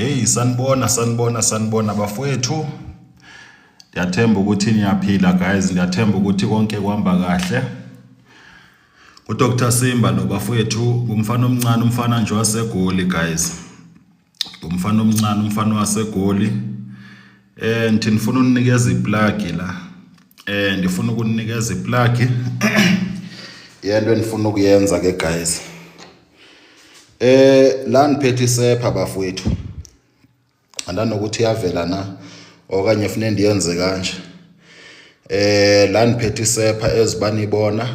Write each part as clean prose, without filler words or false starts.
Hey, sanibona bafowethu. Ndiyathemba ukuthi niyaphila guys, ndiyathemba ukuthi konke kuhamba kahle. uDr Simba lo bafowethu umfana omncane, umfana nje waseGoli guys. Umfana omncane, umfana waseGoli. Nthi nifuna uninikeza iplug la. Ndifuna ukunikeza iplug. Yento enifuna ukuyenza ke guys. La niphethe isepha bafowethu. Andanokuthi yavela na okanye ufune ndiyenze kanje. La niphethe isepha ezibanibona.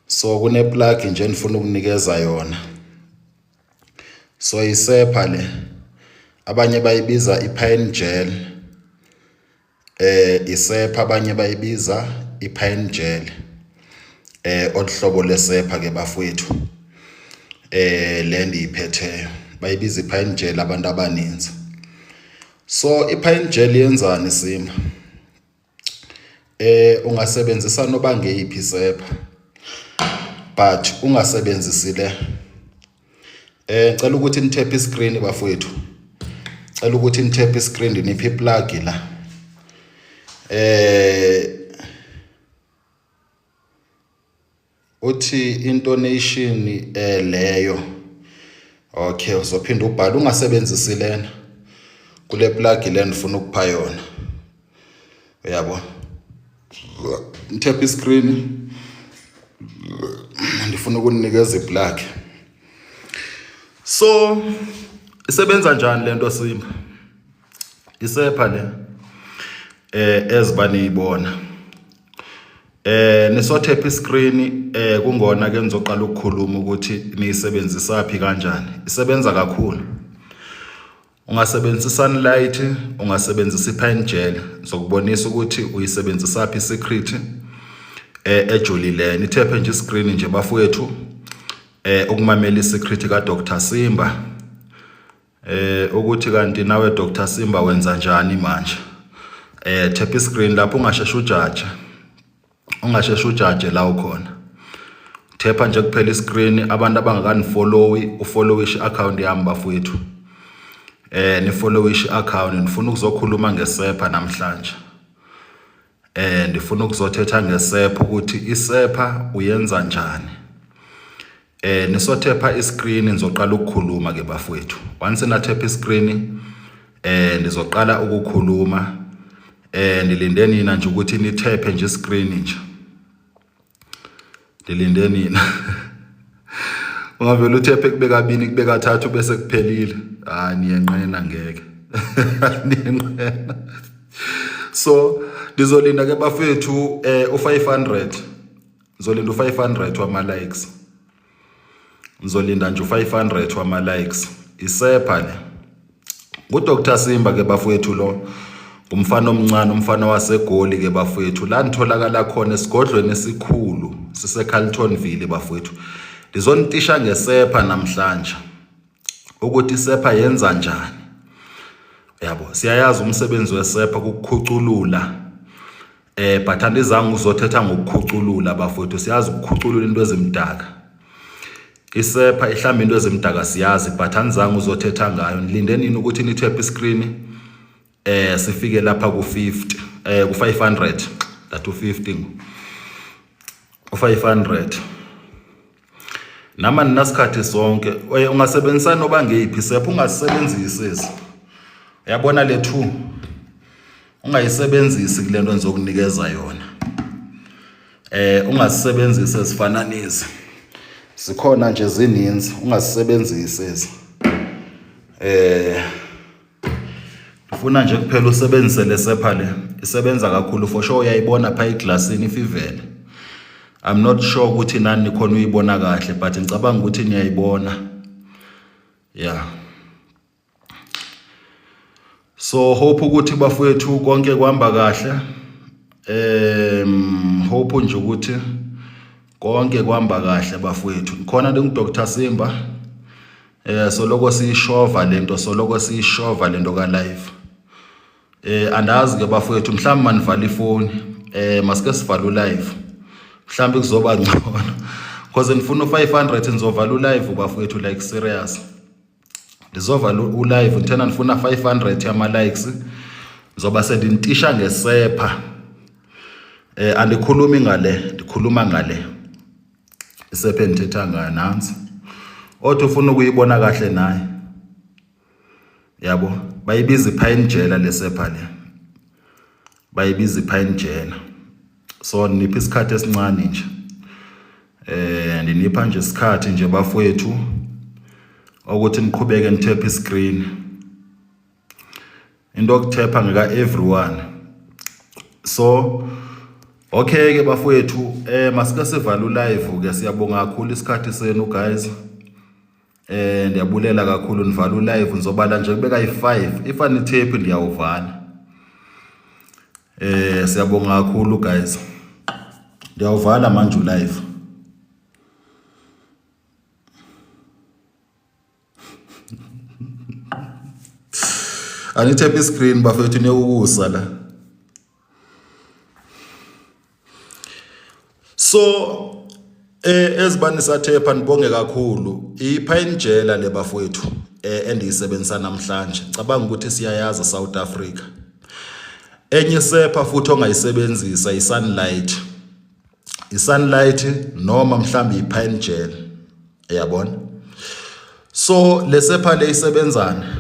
So kune plug nje nifuna ukunikeza yona. So isepha le abanye bayibiza iPine gel. Isepha abanye bayibiza iPine gel. Odhlobo lesepha ke bafowethu. Le ndiyiphetheyo bayibiza iPine gel abantu abaninzi. So iPine gel yenzani Simba? Ungasebenzisa noba ngeyiphi isepha, but ungasebenzisi le. Cela ukuthi nitap iscreen bafowethu. Cela ukuthi nitap iscreen niphi iplug la. Uthi intonation leyo. Okay, uzophinda ubhala ungasebenzisi lena. Kule plug le ndifuna ukupha yona. Uyabo? Nitap iscreen. Ndifuna ukunikeza iplug. So isebenza njani lento Simba? Isepha le ezibanibona. Nisotap iscreen kungona ke nizoqala ukukhuluma ukuthi niyisebenzisa phi kanjani. Isebenza kakhulu. Ungasebenzisa sunlight, ungasebenzisa iPine gel, ngizokubonisa ukuthi uyisebenzisa phi secret ejulile. Nitap nje iscreen nje bafowethu ukumamela isecret ka Dr Simba. Ukuthi kanti nawe Dr Simba wenza njani manje. Tap iscreen lapho ungasheshe ujaje. Ungasheshe ujaje la ukhona. Tap nje kuphela iscreen abantu abangakanifollow ufollowish account yami bafowethu. Ni followish account nifuna ukuzokhuluma ngesepha namhlanje. Ndifuna ukuzothetha ngesepha ukuthi isepha uyenza njani. Nisotapa iscreen nizoqala ukukhuluma ke bafowethu. Once na tap iscreen ndizoqala ukukhuluma. Nilinde nina nje ukuthi nitap nje iscreen nje. Nilinde nina. Ungavela uthephe kube kabini kube kathathu bese kuphelile. Niyenqena ngeke. Niyenqena. So ndizolinda ke bafethu u500. Ngizolinda u500 wama likes. Ngizolinda nje u500 wama likes. Isepha le. uDr Simba ke bafethu lo umfana omncane, umfana waseGoli ke bafethu. La nitholakala khona esigodlweni esikhulu sise Carltonville bafethu. Ndizonitisha ngesepha namhlanje ukuthi isepha yenza njani. Yabo, siyayazi umsebenzi wesepha ukukhuculula. But andizange uzothetha ngokukhuculula bafowethu. Siyazi ukukhuculula into ezimdaka. Isepha ihlamba into ezimdaka siyazi, but andizange uzothetha ngayo. Nilinde nini ukuthi nitap iscreen sifike lapha ku50 ku500 that u50 u500. Nama ninasikhathi sonke. Ungasebenzisa noba ngeyiphi isepha, ungasebenzisi. Uyabona le 2 ungayisebenzisi kulento enzokunikeza yona. Ungasebenzisi esifananizi. Sikhona nje zininzi, ungasebenzisi. Ufuna nje kuphela usebenzise lesepha le. Isebenza kakhulu for sure, uyayibona pha eglassini ifivele. I'm not sure ukuthi nani nikhona uyibona kahle, but ngicabanga ukuthi niyayibona. Yeah. So hope ukuthi bafowethu konke kuhamba kahle. Hope nje ukuthi konke kuhamba kahle bafowethu. Khona Dr Simba. Soloko siyishova lento, soloko siyishova lento ka live. Andazi ke bafowethu mhlawumbe manivala ifoni. Masike sivale live. Mhlawumbe kuzoba ngcono. Because ngifuna u500 nizovala live bafowethu like serious. ndizovala ulive ngithena ndifuna 500 yama likes zoba sendintisha ngesepha. Andikhulumi ngale, ndikhuluma ngale isepha endithetha ngayo nansi. Othi ufuna ukuyibona kahle naye, yabo, bayibiza ipine jela lesepha le, bayibiza ipine jela. So nipha isikhathi esincane nje, ndinipha nje isikhathi nje bafowethu ukuthi niqhubeke nithepha iscreen. Into yokuthepha ngeka everyone. So okay ke bafowethu, masike sivala ulive ke. Siyabonga kakhulu isikhathi senu guys. Ndiyabulela kakhulu nivala ulive ngizobala nje kubeka i5 if anithephi ndiyawuvala. Siyabonga kakhulu guys. Ndiyawuvala manje ulive. Anithepha iscreen bafethu niyukusa la. So ezibani sathepha nibonge kakhulu. Ipine jela le bafethu endiyisebenzisa namhlanje. Cabanga ukuthi siyayaza South Africa. Enye sepha futhi ongayisebenzisa iSunlight. iSunlight noma mhlambi ipine gel. Uyabona? So lesepha le isebenzana.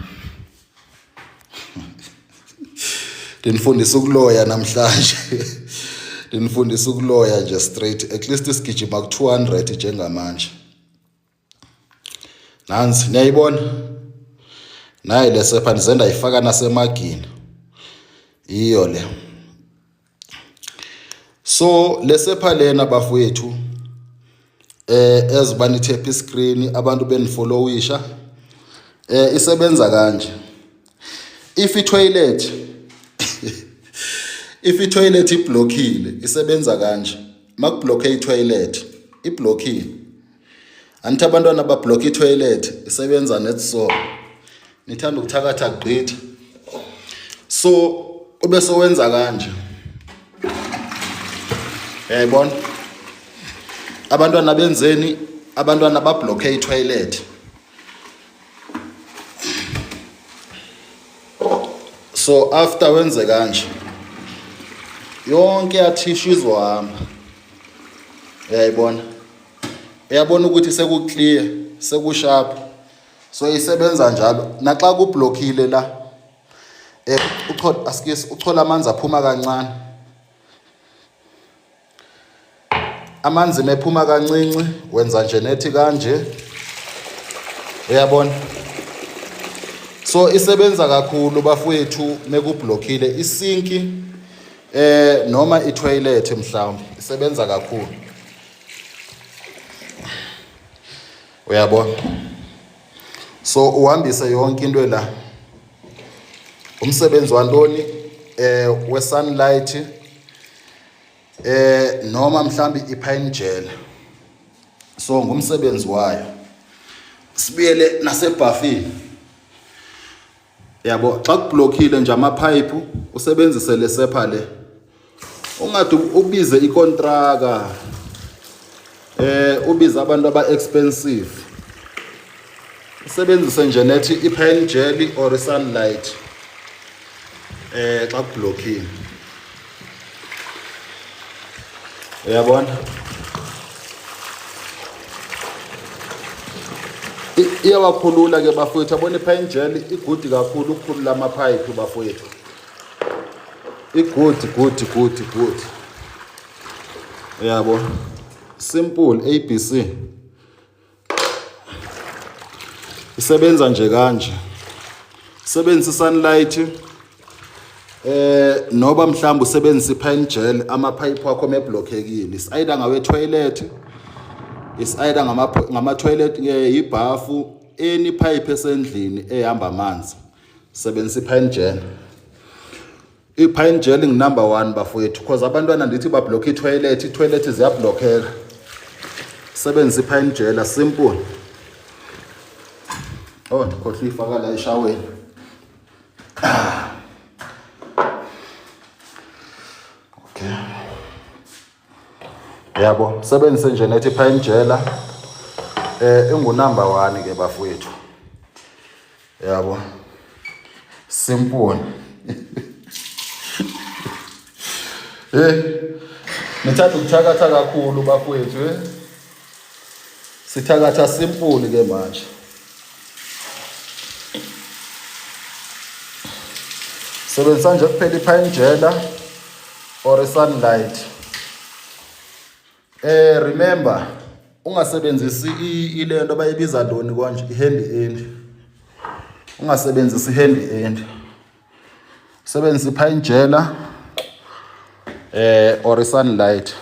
Ndinifundisa ukuloya namhlanje. Ndinifundisa ukuloya nje straight. At least isigijima ku200 njengamanje. Nansi niyayibona? Nayi lesepha ndizenda ifaka nasemagini. Iyo le. So lesepha lena bafowethu ezibani thepha iscreen abantu benifollowisha isebenza kanje. If i-toilet iblockile isebenza kanje. Makublock i-toilet iblockile. Anti abantwana bablock i-toilet isebenza net so. Nithanda ukuthakatha gqitha. So ube sowenza kanje. Yayibona? Abantwana benzeni, abantwana bablock i-toilet. So after wenze kanje yonke yathishu izohamba. Uyayibona? Uyabona ukuthi sekuclear, sekusharp. So isebenza njalo. Naxa kublockile la uchola amanzi aphuma kancane. Amanzi mephuma kancinci wenza nje nethi kanje. Uyabona? So isebenza kakhulu bafowethu mekublockile isinki noma i-toilet mhlawumbe isebenza kakhulu. Uyabona? So uhambise yonke into la. Umsebenzi wantoni we-Sunlight noma mhlambi ipine gel. So ngumsebenzi wayo. Sibuyele nasebhafini. Yabo, xa kublockile nje amapipe usebenzise lesepha le. Ungade ubize ikontraka. Ubiza abantu aba-expensive. Usebenzise nje nethi ipine gel or Sunlight. Xa kublockile. Uyabona? Iyawakhulula ke bafowethu. Abona ipine gel igudi kakhulu ukukhulula amapipe bafowethu. Igudi. Uyabo? Simple ABC. Isebenza nje kanje. Sebenzisa Sunlight noba mhlawumbe usebenzisa ipine gel amapipe wakho meblockekile. Is-either ngawe toilet, is-either ngama toilet yibafu, any pipe esendlini ehamba amanzi. Sebenzisa ipine gel. I-pine gel number 1 bafowethu because abantwana ndithi ba block i-toilet ziyablockeka. Sebenzisa ipine gel simple. Oh, ndikhohle ifaka la eshaweni. Okay. Yabo, sebenzise nje nethi ipine gel number 1 ke bafowethu. yabo, simple. Ngithanda ukuthakatha kakhulu bafowethu, sithakatha simple ke manje. Sebenzisa nje kuphela ipine jela or sunlight. Remember, ungasebenzisi ilento bayibiza ntoni konje, i-handy end. Ungasebenzisi i-handy end. Sebenzisa ipine jela or sunlight.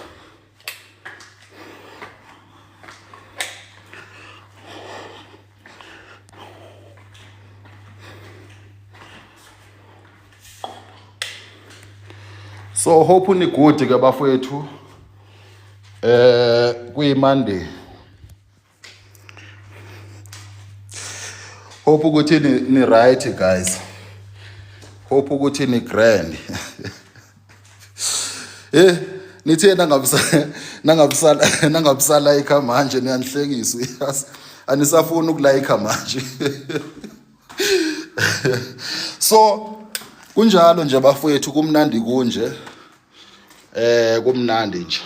So hope ni good ke bafowethu. Kuyi Monday. Hope ukuthi ni right guys. Hope ukuthi ni grand. Nithe nangabusala like manje niyanhlekisa. Anisafuna ukulike manje. So kunjalo nje bafowethu, kumnandi kunje. Kumnandi nje.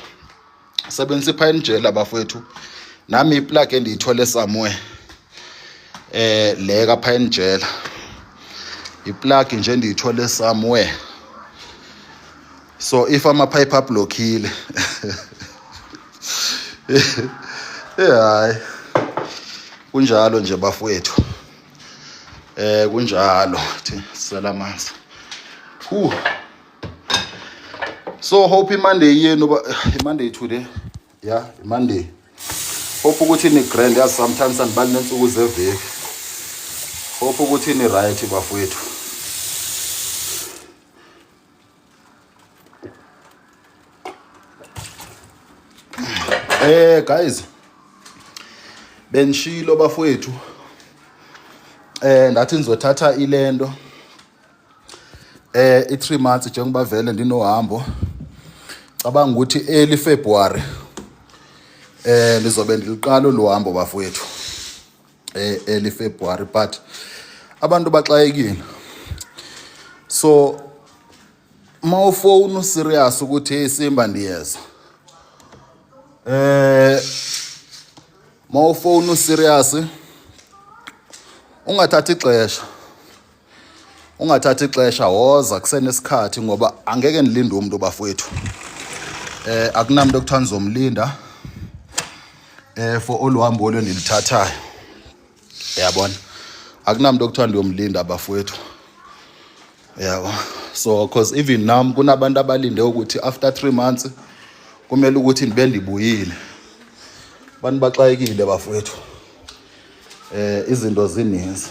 Sebenzisa ipine jela bafowethu. Nami iplug endiyithole somewhere. Le ka pine jela. Iplug nje endiyithole somewhere. So if ama pipe ablockile. Hayi. Kunjalo nje bafowethu. Kunjalo thi salamanzi. So hope Monday yenu Monday today. Yeah, Monday. Hope ukuthi ni grand as sometimes anibali nensuku zeveki. Hope ukuthi ni right bafowethu. Guys. Benshilo bafowethu. Ndathi nizothatha ilento. I3 months njengoba vele ndinohambo. Cabanga ukuthi early February lizobe ndiliqala lo hambo bafowethu. Early February, but abantu baxayekile. So mawufone serious ukuthi hey Simba ndiyeza. Mawufone serious ungathathi ixesha. Ungathathi ixesha woza kusenesikhathi ngoba angeke nilinde umuntu bafowethu. Akunamuntu okuthanda uzomlinda for oluhambo olendilithathayo. Yabona. Akunamuntu okuthanda uyomlinda bafowethu. Yabo. So because even now kunabantu abalinde ukuthi after 3 months kumele ukuthi nibe ndibuyile. Abantu baxayekile bafowethu. Izinto ziningi.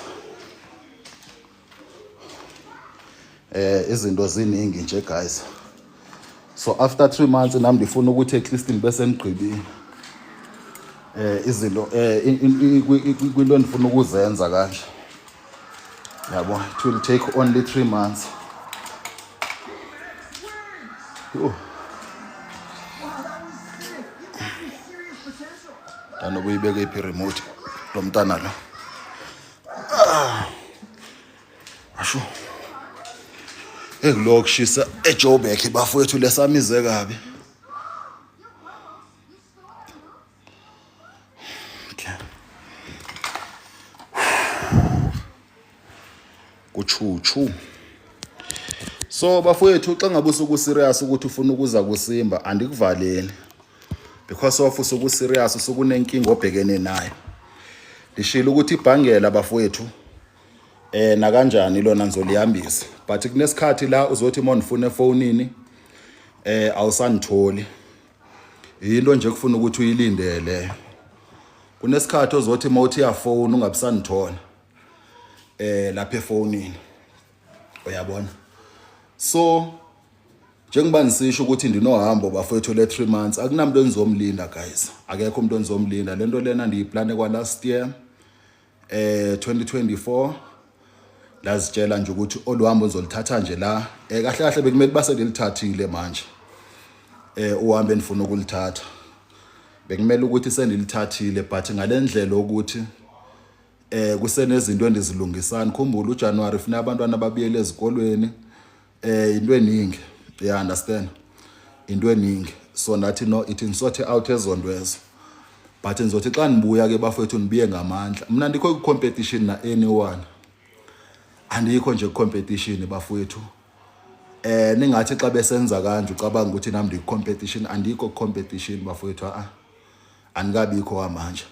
Izinto ziningi nje guys. So after 3 months nami ndifuna ukuthi at least nibe senigqibile. Izinto kwinto ndifuna ukuzenza kanje. Yabo, it will take only 3 months. Danobuyibeke iphi remote lo mntana lo. Asho. Ekulokushisa eJoburg bafowethu lesamize kabi. Okay. Kuchuchu. So bafowethu xa ngabe usuku serious ukuthi ufuna ukuza kuSimba andikuvaleli. Because of usuku serious usukunenkinga obhekene nayo. Lishilo ukuthi ibhangela bafowethu na kanjani lona nizolihambisa, but kunesikhathi la uzothi monifune efonini awusanitholi. Into nje kufuna ukuthi uyilindele. Kunesikhathi ozothi mawuthi yafone ungabisanithola lapha efonini. Uyabona? So njengoba nisisho ukuthi ndinohambo bafowethu le 3 months akunamuntu onizomlinda guys. Akekho umuntu onizomlinda. Lento lena ndiyiplane kwa last year 2024. Lazitshela nje ukuthi oluhambo nizolithatha nje la. Kahle kahle bekumele base delithathile manje. Uhambe nifuna ukulithatha. Bekumele ukuthi sendilithathile but ngalendlela ukuthi kusenezinto endizilungisana. Khumbula uJanuary ufuna abantwana babuyele ezikolweni, into eningi, you understand, into eningi. So nathi no ithi nisorte out ezondwezo, but nizothi xa nibuya ke bafowethu nibuye ngamandla. Mna ndikho competition na anyone, andikho nje competition bafowethu. Ningathi xa besenza kanje ucabanga ukuthi nami competition, andikho competition bafowethu. Andikabikho manje.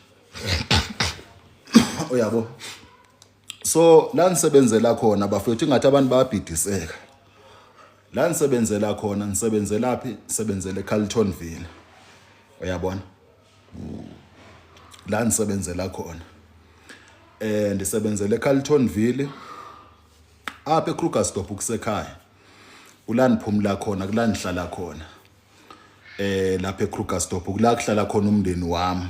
Uyabo. So la nisebenzela khona bafowethu, ingathi abantu bayabhidiseka. La nisebenzela khona, nisebenzela phi? Nisebenzele Carletonville. Uyabona? La nisebenzela khona. Ndisebenzele Carletonville. Apha eKrugersdorp kusekhaya. Kula niphumula khona, kula nihlala khona. Lapha eKrugersdorp kula kuhlala khona umndeni wami.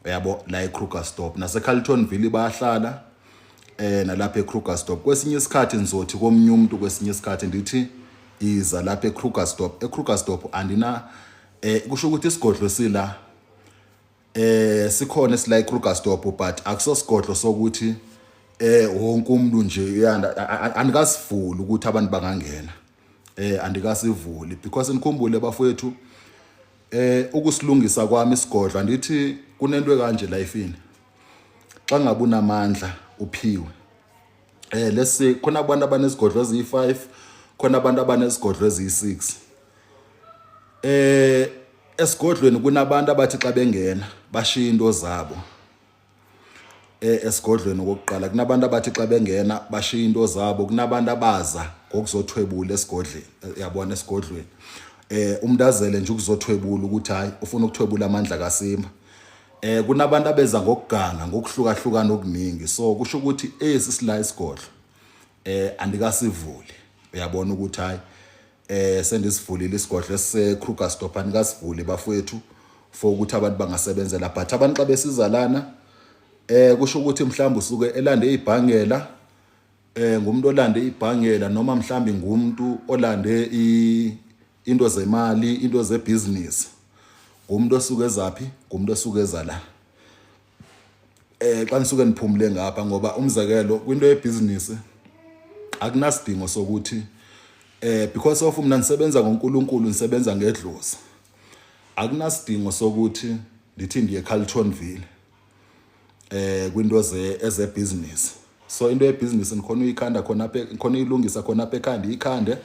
Uyabo, la eKrugersdorp naseCarletonville bayahlala. Nalapha eKrugersdorp kwesinye isikhathi nizothi komnye umuntu, kwesinye isikhathi ndithi iza lapha eKrugersdorp. eKrugersdorp andina kusho ukuthi isigodlo sila sikhona sila eKrugersdorp, but akusosigodlo sokuthi wonke umuntu nje yanda andikasivuli ukuthi abantu bangangena. Andikasivuli because nikhumbule bafowethu ukusilungisa kwami isigodlo, andithi kunento kanje la ifini. Xa ngabe unamandla uphiwe, let's say khona abantu abanesigodlo eziyi5, khona abantu abanesigodlo eziyi6. Esigodlweni kunabantu abathi xa bengena bashiya into zabo. Esigodlweni okokuqala kunabantu abathi xa bengena bashiya into zabo, kunabantu abaza ngokuzothwebula esigodlweni. Uyabona, esigodlweni umuntu azele nje ukuzothwebula ukuthi hayi ufuna ukuthwebula amandla kaSimba. Kunabantu abeza ngokuganga, ngokuhlukahlukana okuningi. So kusho ukuthi sisila isigodlo andikasivuli. Uyabona ukuthi hayi sendisivulile isigodlo eseKrugersdorp, andikasivuli bafowethu for ukuthi abantu bangasebenzela. But abantu xa besizalana kusho ukuthi mhlawumbe usuke elande ibhangela, ngumuntu olande ibhangela, noma mhlawumbe ngumuntu olande into zemali, into zebusiness. Ngumuntu osuke ezaphi? Ngumuntu osuke ezala. Xa nisuke niphumule ngapha, ngoba umzekelo kwinto yebusiness akunasidingo sokuthi because of mina nisebenza ngoNkulunkulu, nisebenza ngedlozi. Akunasidingo sokuthi ndithi ndiye eCarletonville kwinto eze-business. So into yebusiness nikhona uyikhanda khona apha, nikhona uyilungisa khona apha ekhanda, ikhande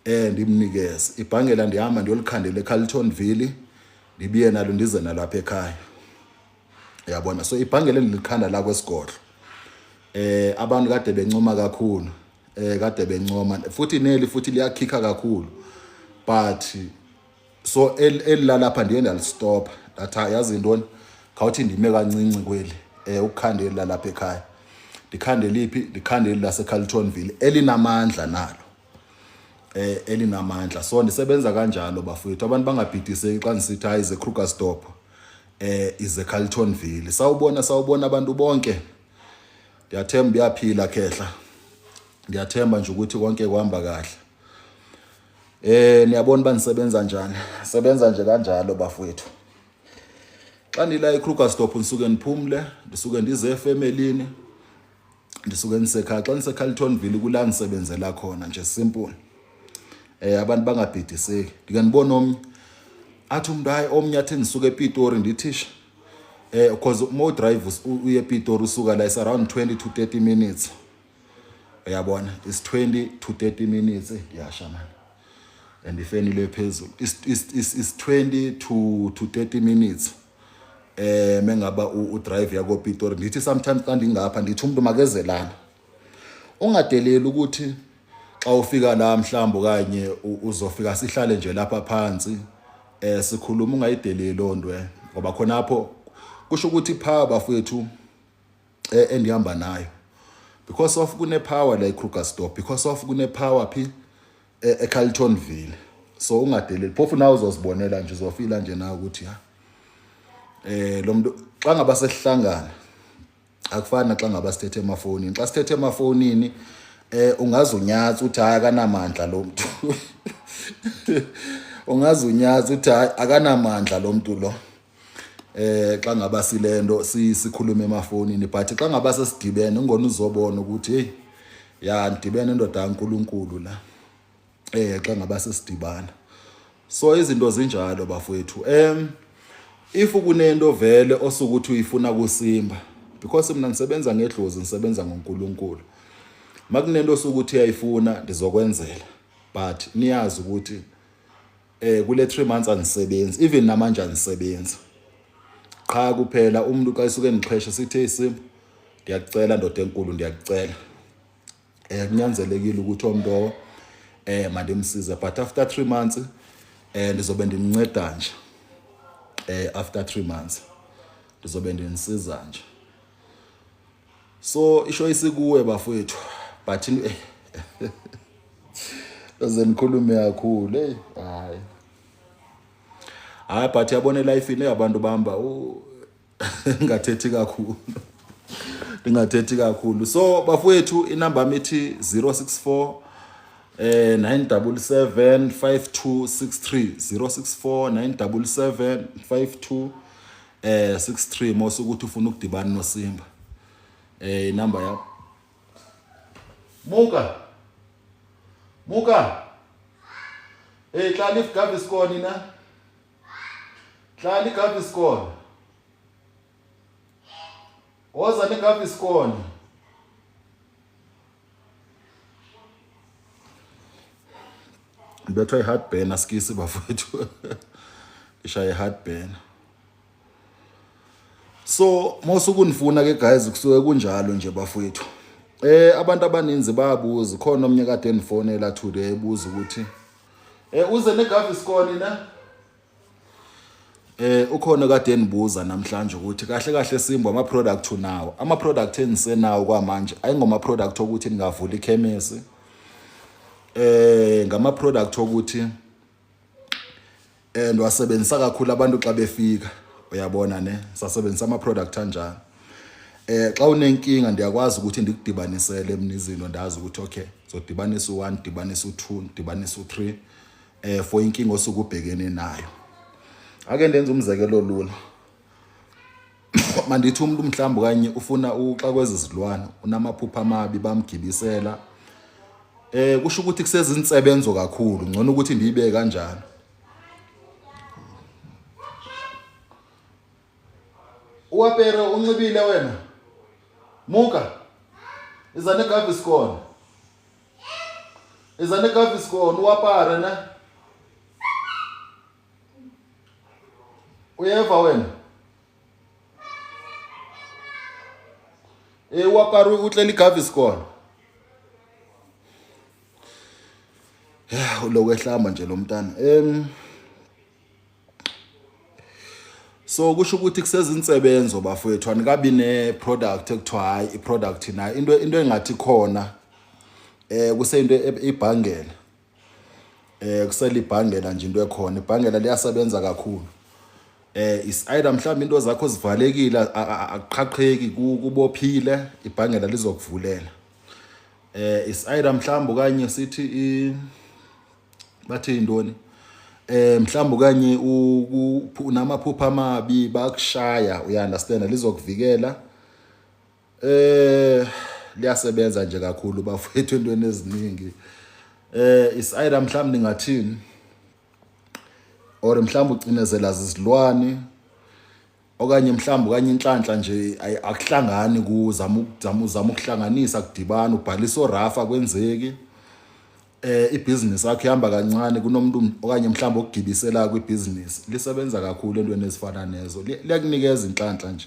ndimnikeze. Ibhangela ndihamba ndiyolikhandela eCarletonville, ndibuye nalo ndize nalo apha ekhaya. Uyabona, so ibhangela endilikhanda la kwesigodlo abantu kade bencoma kakhulu, kade bencoma futhi neli futhi liyakhikha kakhulu, but so elilalapha ndiye ndalistop that yazi intoni khawuthi ndime kancinci kweli ukukhandela lapha ekhaya. Ndikhandela iphi? Ndikhandela laseCarletonville elinamandla nalo, elinamandla. So ndisebenza kanjalo bafowethu, abantu bangabhidiseki xa nisithi hayi ze Krugersdorp ize Carletonville. Sawubona abantu bonke. Ndiyathemba uyaphila khehla, ndiyathemba nje ukuthi konke kuhamba kahle. Niyabona banisebenza njani? Sebenza nje kanjalo bafowethu. Xa nila eKrugersdorp nisuke niphumule, ndisuke ndize efamilini, ndisuke nisekhaya. Xa niseCarletonville kula nisebenzela khona nje, simple. Abantu bangabhidiseki. Ndike nibona omnye athi umuntu hayi omnye athi nisuke ePitori, ndithisha because mo drive uye ePitori usuka la is around 20 to 30 minutes. Uyabona, it's 20 to 30 minutes. Yasha man, and ifenile phezulu is 20 to 30 minutes. Mengaba udrive yako Pitori, ndithi sometimes xa ndingapha ndithi umuntu makezelana, ungadeleli ukuthi xa ufika la mhlambo kanye uzofika sihlale nje lapha phansi sikhuluma, ungayideleli londwe, ngoba khona apho kusho ukuthi power bafowethu endihamba nayo, because of kune power la eKrugersdorp, because of kune power phi eCarletonville. So ungadeleli, phofu nawe uzozibonela nje, uzofila nje nawe ukuthi lo muntu xa ngaba sesihlangana akufana xa ngaba sithethe emafonini. Xa sithethe emafonini ungazunyatsa uthi hayi akanamandla lo muntu ungazunyatsa uthi hayi akanamandla lo muntu lo. xa ngaba silento sikhuluma emafonini, but xa ngaba sesidibene ngona uzobona ukuthi hey ya ndibene indoda kaNkulunkulu la xa ngaba sesidibana. So izinto zinjalo bafowethu. If kunento vele osukuthi uyifuna kuSimba, because mina ngisebenza ngedlozi, ngisebenza ngoNkulunkulu, makunento osukuthi uyayifuna ndizokwenzela, but niyazi ukuthi kule 3 months anisebenzi, even namanje anisebenzi. Qha kuphela umuntu xa isuke nixhesha sithi hey Simba, ndiyakucela ndoda enkulu, ndiyakucela kunyanzelekile ukuthi omnto mandimsize, but after 3 months ndizobe ndininceda nje. After 3 months ndizobe ndinisiza nje. So isho isikuwe bafowethu, but aze nikhulume kakhulu hayi but yabona life ine yabantu bamba ngingathethi kakhulu. So bafowethu inamba mithi 064 977 5263 064 977 5263 mose ukuthi ufuna ukudibana noSimba. Inamba yakho. Muka hlala iGaviscon na. Hlala iGaviscon. Woza neGaviscon. Bethwa i-heartburn asikisi bafowethu. Ishaya i-heartburn. So mosukunifuna ke guys kusuke kunjalo nje bafowethu. Abantu abaninzi bayabuza, khona omnye kade endifonela today ebuza ukuthi uze neGaviscon na. Ukhona kade endibuza namhlanje ukuthi kahle Simba ama product unawo. Ama product engisenawo kwamanje ayingoma product ukuthi ningavula ikhemisi. Ngama product ukuthi ndiwasebenzisa kakhulu abantu xa befika, uyabona ne, sasebenzisa ama product kanjani. Xa unenkinga ndiyakwazi ukuthi ndikudibanisele emnizini, ndazi ukuthi okay zodibanisa u1, dibanisa u2, dibanisa u3 for inkinga osukubhekene nayo. Ake ndenze umzekelo lula. Mandithi umuntu mhlawumbe kanye ufuna uxa kwezizilwane, unamaphupha amabi bamgibisela. Kusho ukuthi kusezinsebenzo kakhulu, ngcono ukuthi ndiyibeke kanjani. Uwapere uncibile wena. Muka. Iza neGaviscon. Iza neGaviscon uwapare na. Uyeva wena. Uwapare utlela iGaviscon. Ulokwehlamba nje lo mntana. So kusho ukuthi kusezinsebenzo bafowethu, anikabi ne product ekuthiwa hayi iproduct na into engathi khona kuseyinto ibhangela. Kusela ibhangela nje into ekhona. Ibhangela liyasebenza kakhulu. Is either mhlawumbe into zakho zivalekile akuqhaqheki kubophile, ibhangela lizokuvulela. Is either mhlawumbe kanye sithi bathi indoni mhlawumbe kanye unamaphupha amabi bakushaya, uya understand, lizokuvikela. Liyasebenza nje kakhulu bafowethu entweni eziningi. Is either mhlawumbe ningathini or mhlawumbe ucinezela izilwane, okanye mhlawumbe kanye inhlanhla nje akuhlangani uzama ukuhlanganisa kudibana, ubhalisa orafa kwenzeki. Ibusiness yakho ihamba kancane kunomuntu okanye mhlawumbe okugibisela kwibusiness. Lisebenza kakhulu entweni ezifana nezo. Liyakunikeza inhlanhla nje.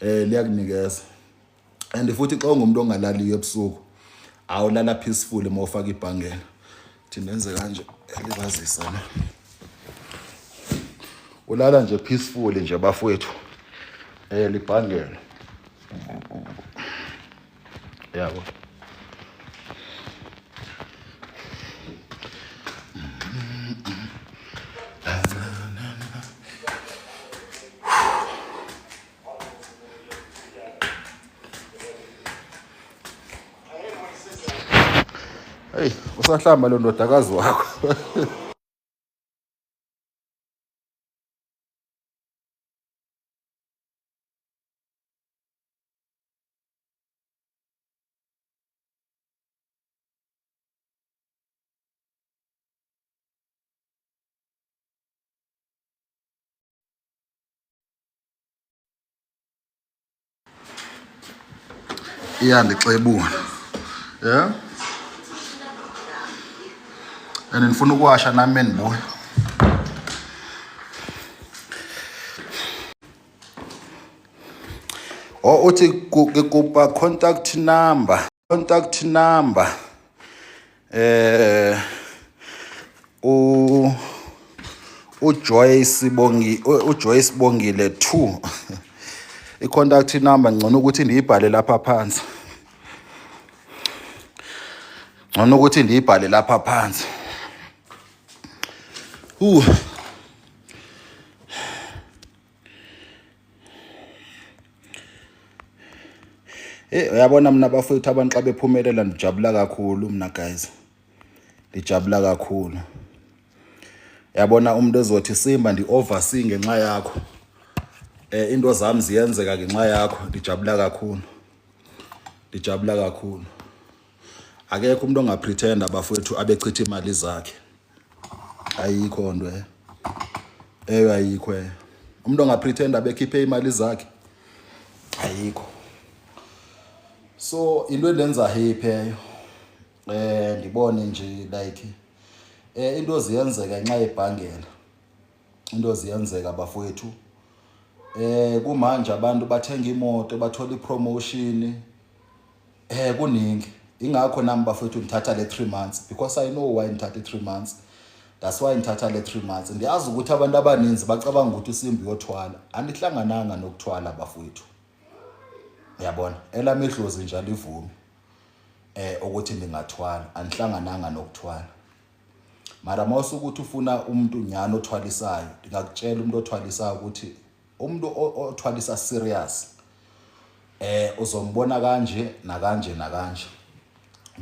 Liyakunikeza. And futhi xa ungumuntu ongalaliyo ebusuku, awulala peaceful uma ufaka ibhangela. Thina enze kanje libazisa na. Ulala nje peaceful nje bafowethu. Libhangela. Yabo. Hey, usahlamba lo ndodakazi wakho. iyandixebula. Yeah. And ngifuna ukuwasha nami endibuya. Uthi kukupa contact number. uJoyce Bongile 2. I-contact number ngcono ukuthi ndiyibhale lapha phansi. Uyabona mina bafowethu abantu xa bephumelela ndijabula kakhulu mina guys. Ndijabula kakhulu. Yabona umuntu ezothi Simba ndi-oversee ngenxa yakho. Into zami ziyenzeka ngenxa yakho. Ndijabula kakhulu. Akekho umuntu ongapretenda bafowethu abechitha imali zakhe. Ayikho nto ayikho. Umuntu ongapretenda abekhiphe imali zakhe. Ayikho. So into endenza happy eyo. Ndibone nje like into ziyenzeka ngenxa yebhangela. Into ziyenzeka bafowethu. Kumanje abantu bathenga imoto bathola ipromotion. Kuningi. Ingakho nami bafowethu ngithatha le 3 months because I know why ngithatha 3 months. That's why ngithatha le 3 months. Ndiyazi ukuthi abantu abaninzi bacabanga ukuthi uSimbi uyothwala. Andihlangananga nokuthwala bafowethu. Uyabona? Elami idlozi njalo ivume. Ukuthi ningathwala. Andihlangananga nokuthwala. Mara mawusuka ukuthi ufuna umuntu nyana othwalisayo, ngingakutshela umuntu othwalisayo ukuthi umuntu othwalisa serious uzombona kanje nakanje.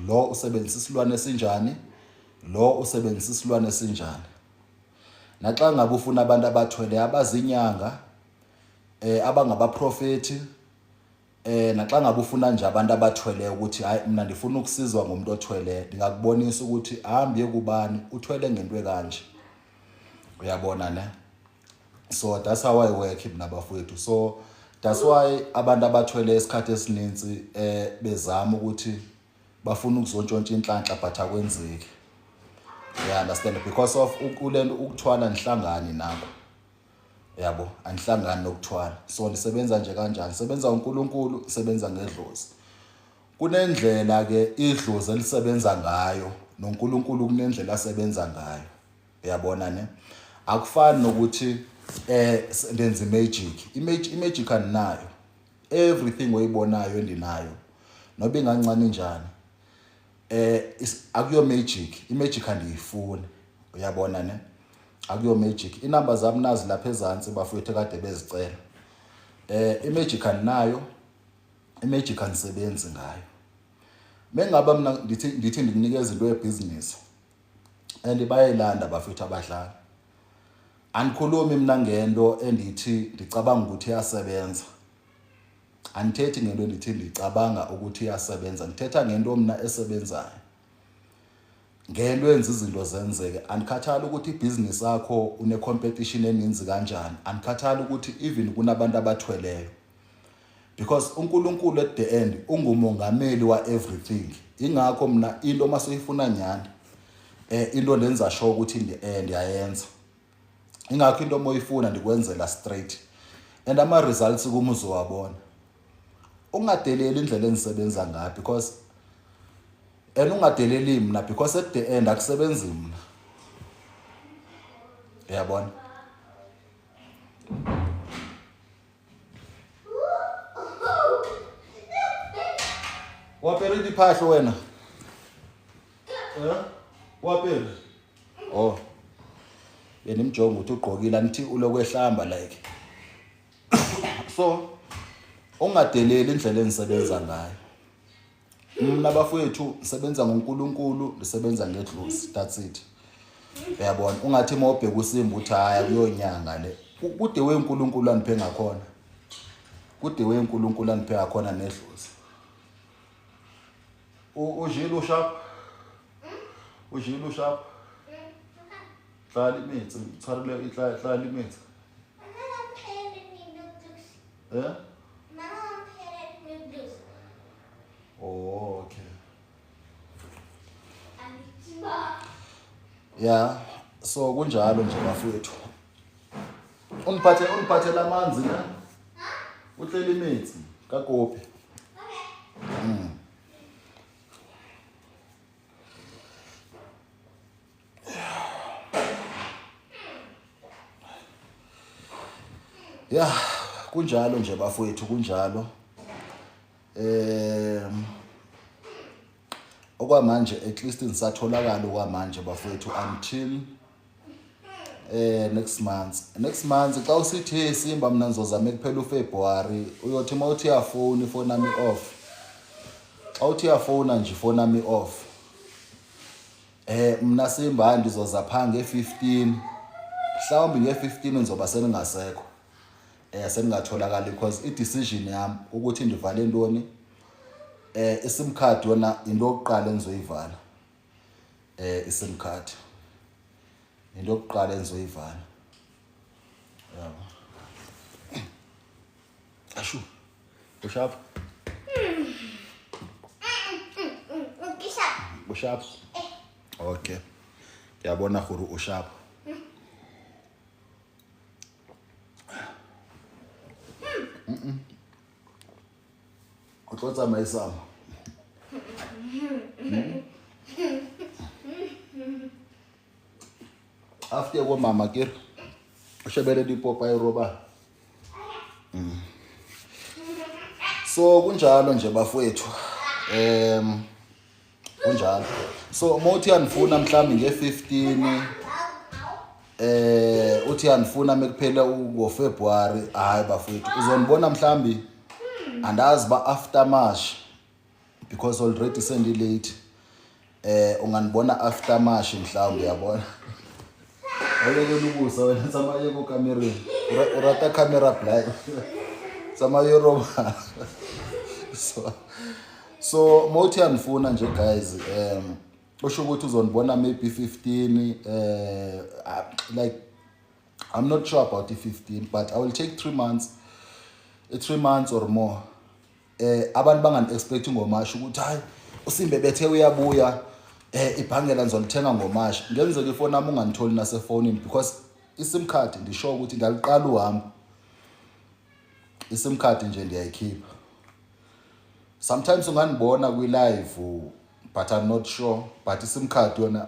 Lo usebenzisa isilwane esinjani, lo usebenzisa isilwane esinjani. Naxa ngabe ufuna abantu abathwele abazinyanga abangabaprofeti naxa ngabe ufuna nje abantu abathwele ukuthi hayi mina ndifuna ukusizwa ngomuntu othwele, ngingakubonisa ukuthi ahambe kubani uthwele ngento ekanje. Uyabona ne? So that's how I work mina bafowethu. So that's why abantu abathwele esikhathi esininzi bezama ukuthi bafuna ukuzontshontsha inhlanhla but akwenzeki. You understand? Because of ulento ukuthwala nihlangani nabo. Yabo, anihlangani nokuthwala. So nisebenza nje kanjani? Sebenza uNkulunkulu, sebenza ngedlozi. Kunendlela ke idlozi elisebenza ngayo, noNkulunkulu kunendlela asebenza ngayo. Uyabona ne? Akufani nokuthi ndenza imagic. Imagic andinayo. Everything oyibonayo endinayo. Noba ingancane njani. Akuyo magic. Imagic andiyifuni. Uyabona ne? Akuyo magic. Inamba zami nazi lapha ezantsi bafowethu kade bezicela. Imagic andinayo. Imagic anisebenzi ngayo. Mengaba mina ndithi ndikunikeza into yebusiness. Bayayilanda bafowethu abadlali. Andikhulumi mina ngento endithi ndicabanga ukuthi iyasebenza. Andithethi ngento endithi ndicabanga ukuthi iyasebenza. Ndithetha ngento mina esebenzayo. Ngento enza izinto zenzeke. Andikhathali ukuthi ibusiness yakho une competition eninzi kanjani. Andikhathali ukuthi even kunabantu abathweleyo. Because uNkulunkulu at the end ungumongameli wa everything. Ingakho mina into masuyifuna nyani into lenza sure ukuthi ndiyayenza. Ingakho into moyifuna ndikwenzela straight. And ama results kuma uzowabona. Ungadeleli indlela enisebenza ngayo because ungadeleli mina because at the end akusebenzi mina. Uyabona? Wapere diphahlo wena? Wapere? Oh. Benimjonga ukuthi ugqokile anithi ulokwehlamba like. So ungadeleli indlela enisebenza ngayo. Mina bafowethu sebenza ngoNkulunkulu, ndisebenza ngedlozi. That's it. Uyabona? Ungathi mawubheka uSimba uthi haya kuyonyanga le. Kude weNkulunkulu aniphe ngakhona. Kude weNkulunkulu aniphe ngakhona nedlozi. Ujile ushap. Ujile ushap. Hlala imitsi, ngitharile ihlala imitsi. Oh, okay. Yeah, so kunjalo nje bafowethu. Uniphathela amanzi na? Uhleli imithi kaKopi. Yeah, kunjalo nje bafowethu kunjalo. Okwamanje at least nisatholakala okwamanje bafowethu until next month xa usithi Simba mina ngizozama kuphela uFebruary uyothi mawuthi uyafona ifona mi off xa uthi uyafona nje ifona mi off mina Simba ndizoza phanga nge15 mhlawumbe nge15 ngizoba seningasekho seningatholakala because i-decision yami ukuthi ndivale ntoni iSIM card yona into yokuqala engizoyivala iSIM card into yokuqala engizoyivala yabo ashu ushap ushap okay yabona khuru ushap Utlotsa maisama after ko mama ke ushebele dipopa eroba so kunjalo nje bafowethu kunjalo so mothi yanifuna mhlawumbe nge15 uthi yanifuna mekuphela ngoFebruary hayi bafowethu uzonibona mhlawumbe andazi ba after March because already sendi late unganibona after March mhlawumbe yabona awuleke lubusa wena samaye ku camera urata camera blind samaye roba so mothi yanifuna nje guys usho ukuthi uzonibona maybe 15 like I'm not sure about the 15 but I will take 3 months 3 months or more abantu bangani expecting ngoMashi ukuthi hayi uSimbe bethe uyabuya ibhangela ngizolithenga ngoMashi ngenzeke ifoni nami unganitholi nasefonini because iSIM card ndisho ukuthi ngaliqala uhambo iSIM card nje ndiyayikhipha sometimes unganibona kwi live but I'm not sure but iSIM card yona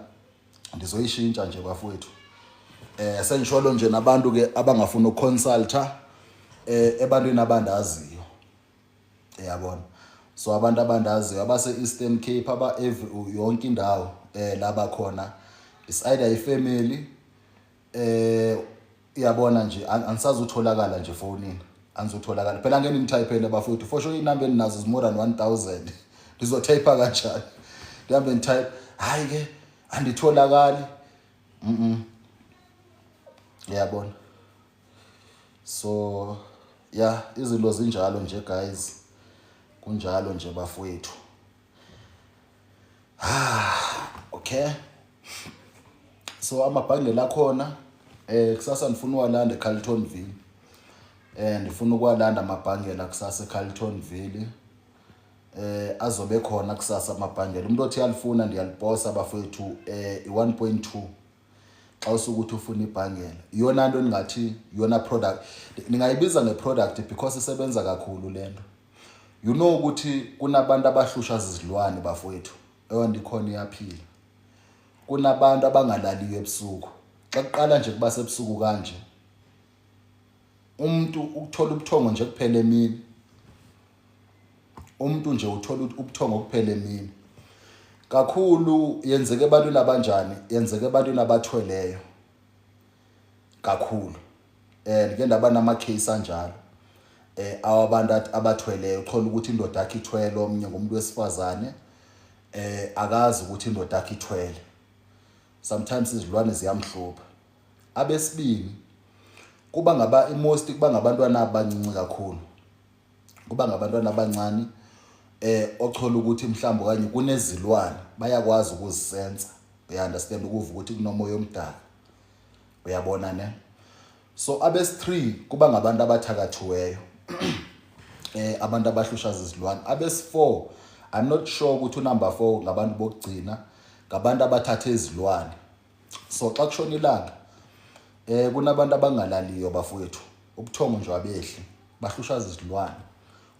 ndizoyishintsha nje bafowethu senjolo nje nabantu ke abangafuna ukuconsulta ebantwini abandaziyo yabona so abantu abandaziyo abase Eastern Cape aba yonke indawo laba khona is either ifamily yabona nje anisazutholakala nje fonini anizotholakala phela ngene nitypele bafowethu for sure inamba eninazo is more than 1000 ndizotypa kanjani ndihambe nitype hayi ke anditholakali yabona so yeah izinto zinjalo nje guys kunjalo nje bafowethu okay so amabhange la khona kusasa ndifuna uwalanda eCarltonville ndifuna ukwalanda amabhange la kusasa eCarltonville azobe khona kusasa amabhange umuntu othi yalifuna ndiyaliposa bafowethu i1.2 xa usukuthi ufuna ibhangela iyona nto ningathi iyona product ningayibiza ngeproduct because isebenza kakhulu lento you know ukuthi kunabantu abahlusha izilwane bafowethu ndikhona iyaphila kunabantu abangalaliyo ebusuku xa kuqala nje kuba sebusuku kanje umuntu ukuthola ubuthongo nje kuphela emini umuntu nje uthola ubuthongo kuphela emini kakhulu yenzeke ebantwini abanjani yenzeke ebantwini abathweleyo kakhulu ngeke ndaba nama case anjalo awabantu abathweleyo uthola ukuthi indoda yakhe ithwele omnye ngomuntu wesifazane akazi ukuthi indoda yakhe ithwele sometimes izilwane ziyamhlupha abesibini kuba kuba ngabantwana abancinci kakhulu kuba ngabantwana abancane othola ukuthi mhlawumbe kanye kunezilwane bayakwazi ukuzisensa uyaunderstand ukuva ukuthi kunomoya omdala uyabona ne so abes3 kuba ngabantu abathakathiweyo abantu abahlusha izilwane abes4 I'm not sure ukuthi number 4 ngabantu bokugcina ngabantu abathatha izilwane. So xa kushona ilanga kunabantu abangalaliyo bafowethu, ubuthongo nje abehli bahlushaza izilwane.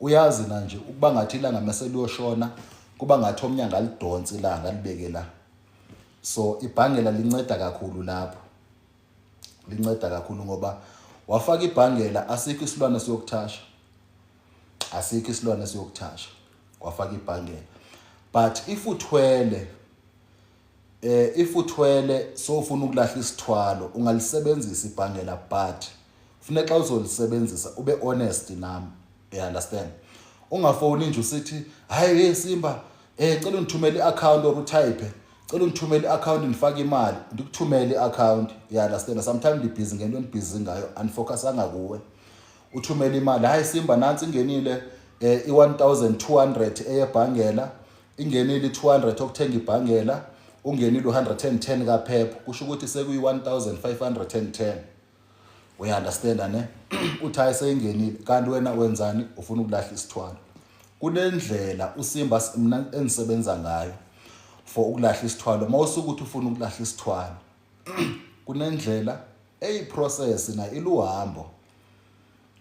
Uyazi na nje ukuba ngathi ilanga mase liyoshona kuba ngathi omnyanga alidonsa ilanga libeke la. So ibhangela linceda kakhulu lapho, linceda kakhulu ngoba wafaka ibhangela asikho isilwane siyokuthasha, asikho isilwane siyokuthasha wafaka ibhangela. But if uthwele so ufuna ukulahla isithwalo ungalisebenzisa ibhangela, but kufuneka xa uzolisebenzisa ube honest nami, you understand? Ungafoni nje usithi hayi Simba cela ungithumele i-account or utype, cela ungithumele i-account ngifake imali, ndikuthumele i-account, you understand? Sometimes ngibhizi ngento engibhizi ngayo unfocusanga kuwe. Uthumele imali, hayi Simba nansi ingenile i-1200 eyebhangela, ingenile i-200 okuthenga ibhangela, ungenile u110 kaPep, kusho ukuthi sekuyi-1510. We understand ne? Uthi hayi seyingenile kanti wena wenzani? Ufuna ukulahla isithwalo. Kunendlela uSimba mina enisebenza ngayo for ukulahla isithwalo. Mawusuka ukuthi ufuna ukulahla isithwalo kunendlela process na iluhambo,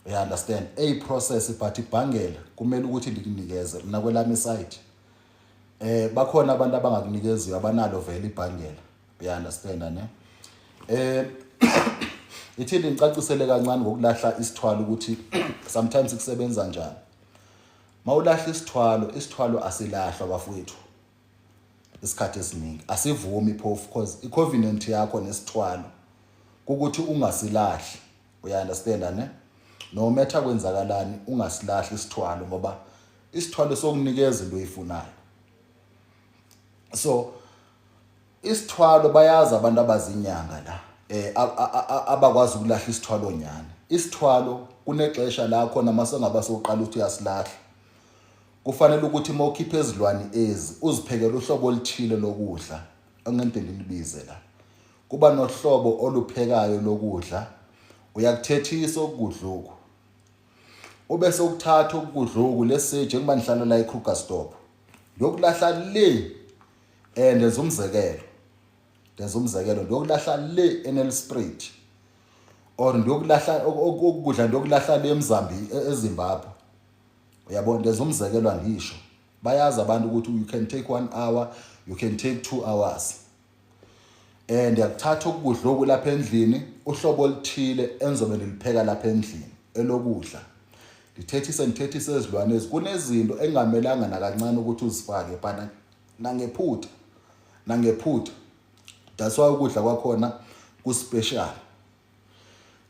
you understand? Process, but ibhangela kumele ukuthi ndikunikeze mina kwelami site. Bakhona abantu abangakunikeziyo abanalo vele ibhangela, you understand ne? Ithi ngicacisele kancane ngokulahla isithwalo ukuthi sometimes kusebenza njani. Mawulahla isithwalo asilahlwa bafowethu. Isikhathi esiningi asivumi phofu because i-covenant yakho nesithwalo ukuthi ungasilahli, you understand ne? No matter kwenzakalani ungasilahli isithwalo ngoba isithwalo sokunikeza into oyifunayo. So isithwalo bayazi abantu abazinyanga la abakwazi ukulahla isithwalo nyana. Isithwalo kunexesha la khona masengaba soqala ukuthi uyasilahla. Kufanele ukuthi mawukhipha ezilwane ezi uziphekele uhlobo oluthile lokudla engente ngilibize la. Kuba nohlobo oluphekayo lokudla, uyakuthethisa ukudluku. Ubese ukuthatha ukudluku leseje ngoba nihlala la eKrugerstop. Yokulahla le ndenza umzekelo ndokulahla le eNelspruit or ndokulahla ukudla ndokulahla le eMzambique eZimbabwe. Uyabona ndenza umzekelo angisho. Bayazi abantu ukuthi you can take 1 hour, you can take 2 hours. Yakuthatha ukudla lapha endlini uhlobo oluthile enzobe nilipheka lapha endlini elokudla. Ndithethise ezilwane ezi kunezinto engamelanga nakancane ukuthi uzifake bana nangephutha. That's why ukudla kwakhona ku special.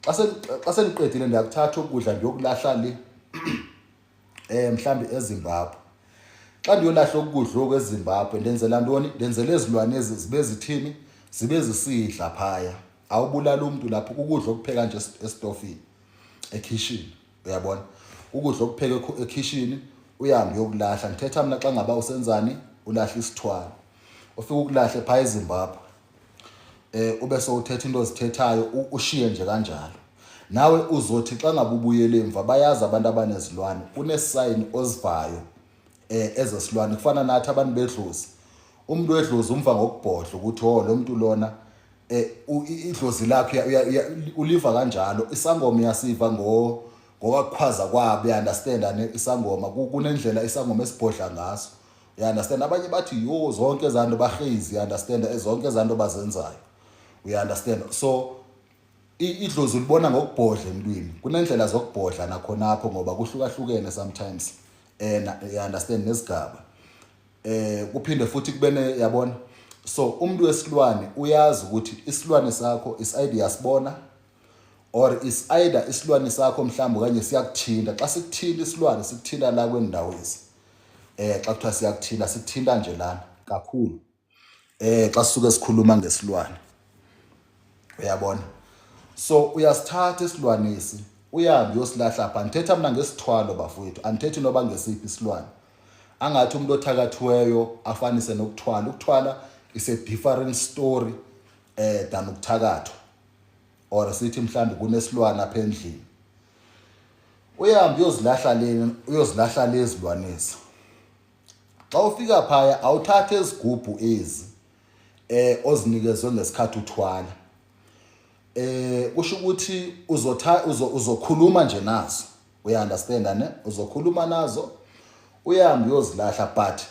Xa seniqedile ndiyakuthatha ukudla ndiyokulahla le mhlambi eZimbabwe. Xa ndiyolahla ukudla eZimbabwe ndenzela ntoni? Ndenzele ezilwane ezi zibe zithini? Zibe zisidla phaya. Awubulala umuntu lapho ukudla okupheka nje estofini ekitchen, uyabona? Ukudla okupheka ekitchen uyahambe yokulahla. Ngithetha mina xa ngaba usenzani ulahla isithwalo. Ufika ukulahle phaya eZimbabwe. Ube sowuthetha into ozithethayo ushiye nje kanjalo. Nawe uzothi xa ngabe ubuyele emva bayazi abantu abanezilwane kunesign ozivayo ezesilwane kufana nathi abantu bedlozi. Umuntu wedlozi umva ngokubhodla ukuthi lo muntu lona idlozi lakhe uliva kanjalo. Isangoma yasiva ngokukhwaza kwabo, you understand ne? Isangoma kunendlela isangoma esibhodla ngaso, you understand? Abanye bathi yo zonke ezanto bahezi, you understand? Zonke ezanto bazenzayo, you understand? So idlozi ulibona ngokubhodla emntwini. Kunendlela zokubhodla nakhonapho ngoba kuhlukahlukene sometimes you understand nesigaba. Kuphinde futhi kubene, yabona? So umuntu wesilwane uyazi ukuthi isilwane sakho is either yasibona or is either isilwane sakho mhlawumbe kanye siyakuthinta. Xa sikuthinta isilwane sikuthinta la kwendawo ezi. Xa kuthiwa siyakuthinta sikuthinta nje lana kakhulu. Xa sisuke sikhuluma ngesilwane. Uyabona? So uyasithatha isilwane esi uyahambe uyosilahla lapha. Ngithetha mina ngesithwalo bafowethu. Angithethi noba ngesiphi isilwane. Angathi umuntu othakathiweyo afanise nokuthwala. Ukuthwala is a different story than ukuthakathwa. Or sithi mhlambi kunesilwane apha endlini. Uyahambe uyozilahla lezi zilwanezi. xa ufika phaya awuthathe izigubhu ezi ozinikezwe ngesikhathi uthwala. Kusho ukuthi uzokhuluma nje nazo, uyaunderstand ne? Uzokhuluma nazo uyahambe uyozilahla, but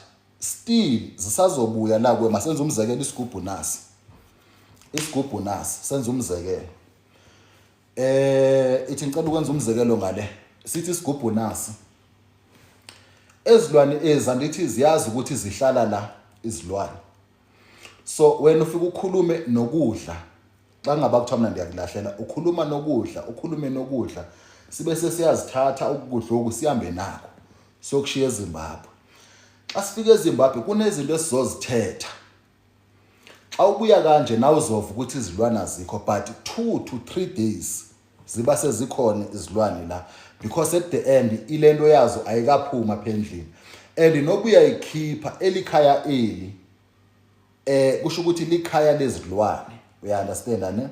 still zisazobuya la kuwe. Masenze umzekelo, isigubhu nasi senze umzekelo. Ithi ngicela ukwenza umzekelo ngale, sithi isigubhu nasi, ezilwane andithi ziyazi ukuthi zihlala la izilwane. So wena ufika ukhulume nokudla, xa ngaba kuthiwa mina ndiyakulahlela, ukhuluma nokudla, ukhulume nokudla, sibe sesiyazithatha ukudla oku sihambe nakho sokushiya eZimbabwe. Xa sifika eZimbabwe kunezinto esizozithetha. Xa ubuya kanje nawe uzova ukuthi izilwane azikho, but 2 to 3 days ziba sezikhona izilwane la, because at the end ilento yazo ayikaphuma phendlini. And nobuya ikhipha elikhaya eli kusho ukuthi likhaya lezilwane, uyaunderstand ne?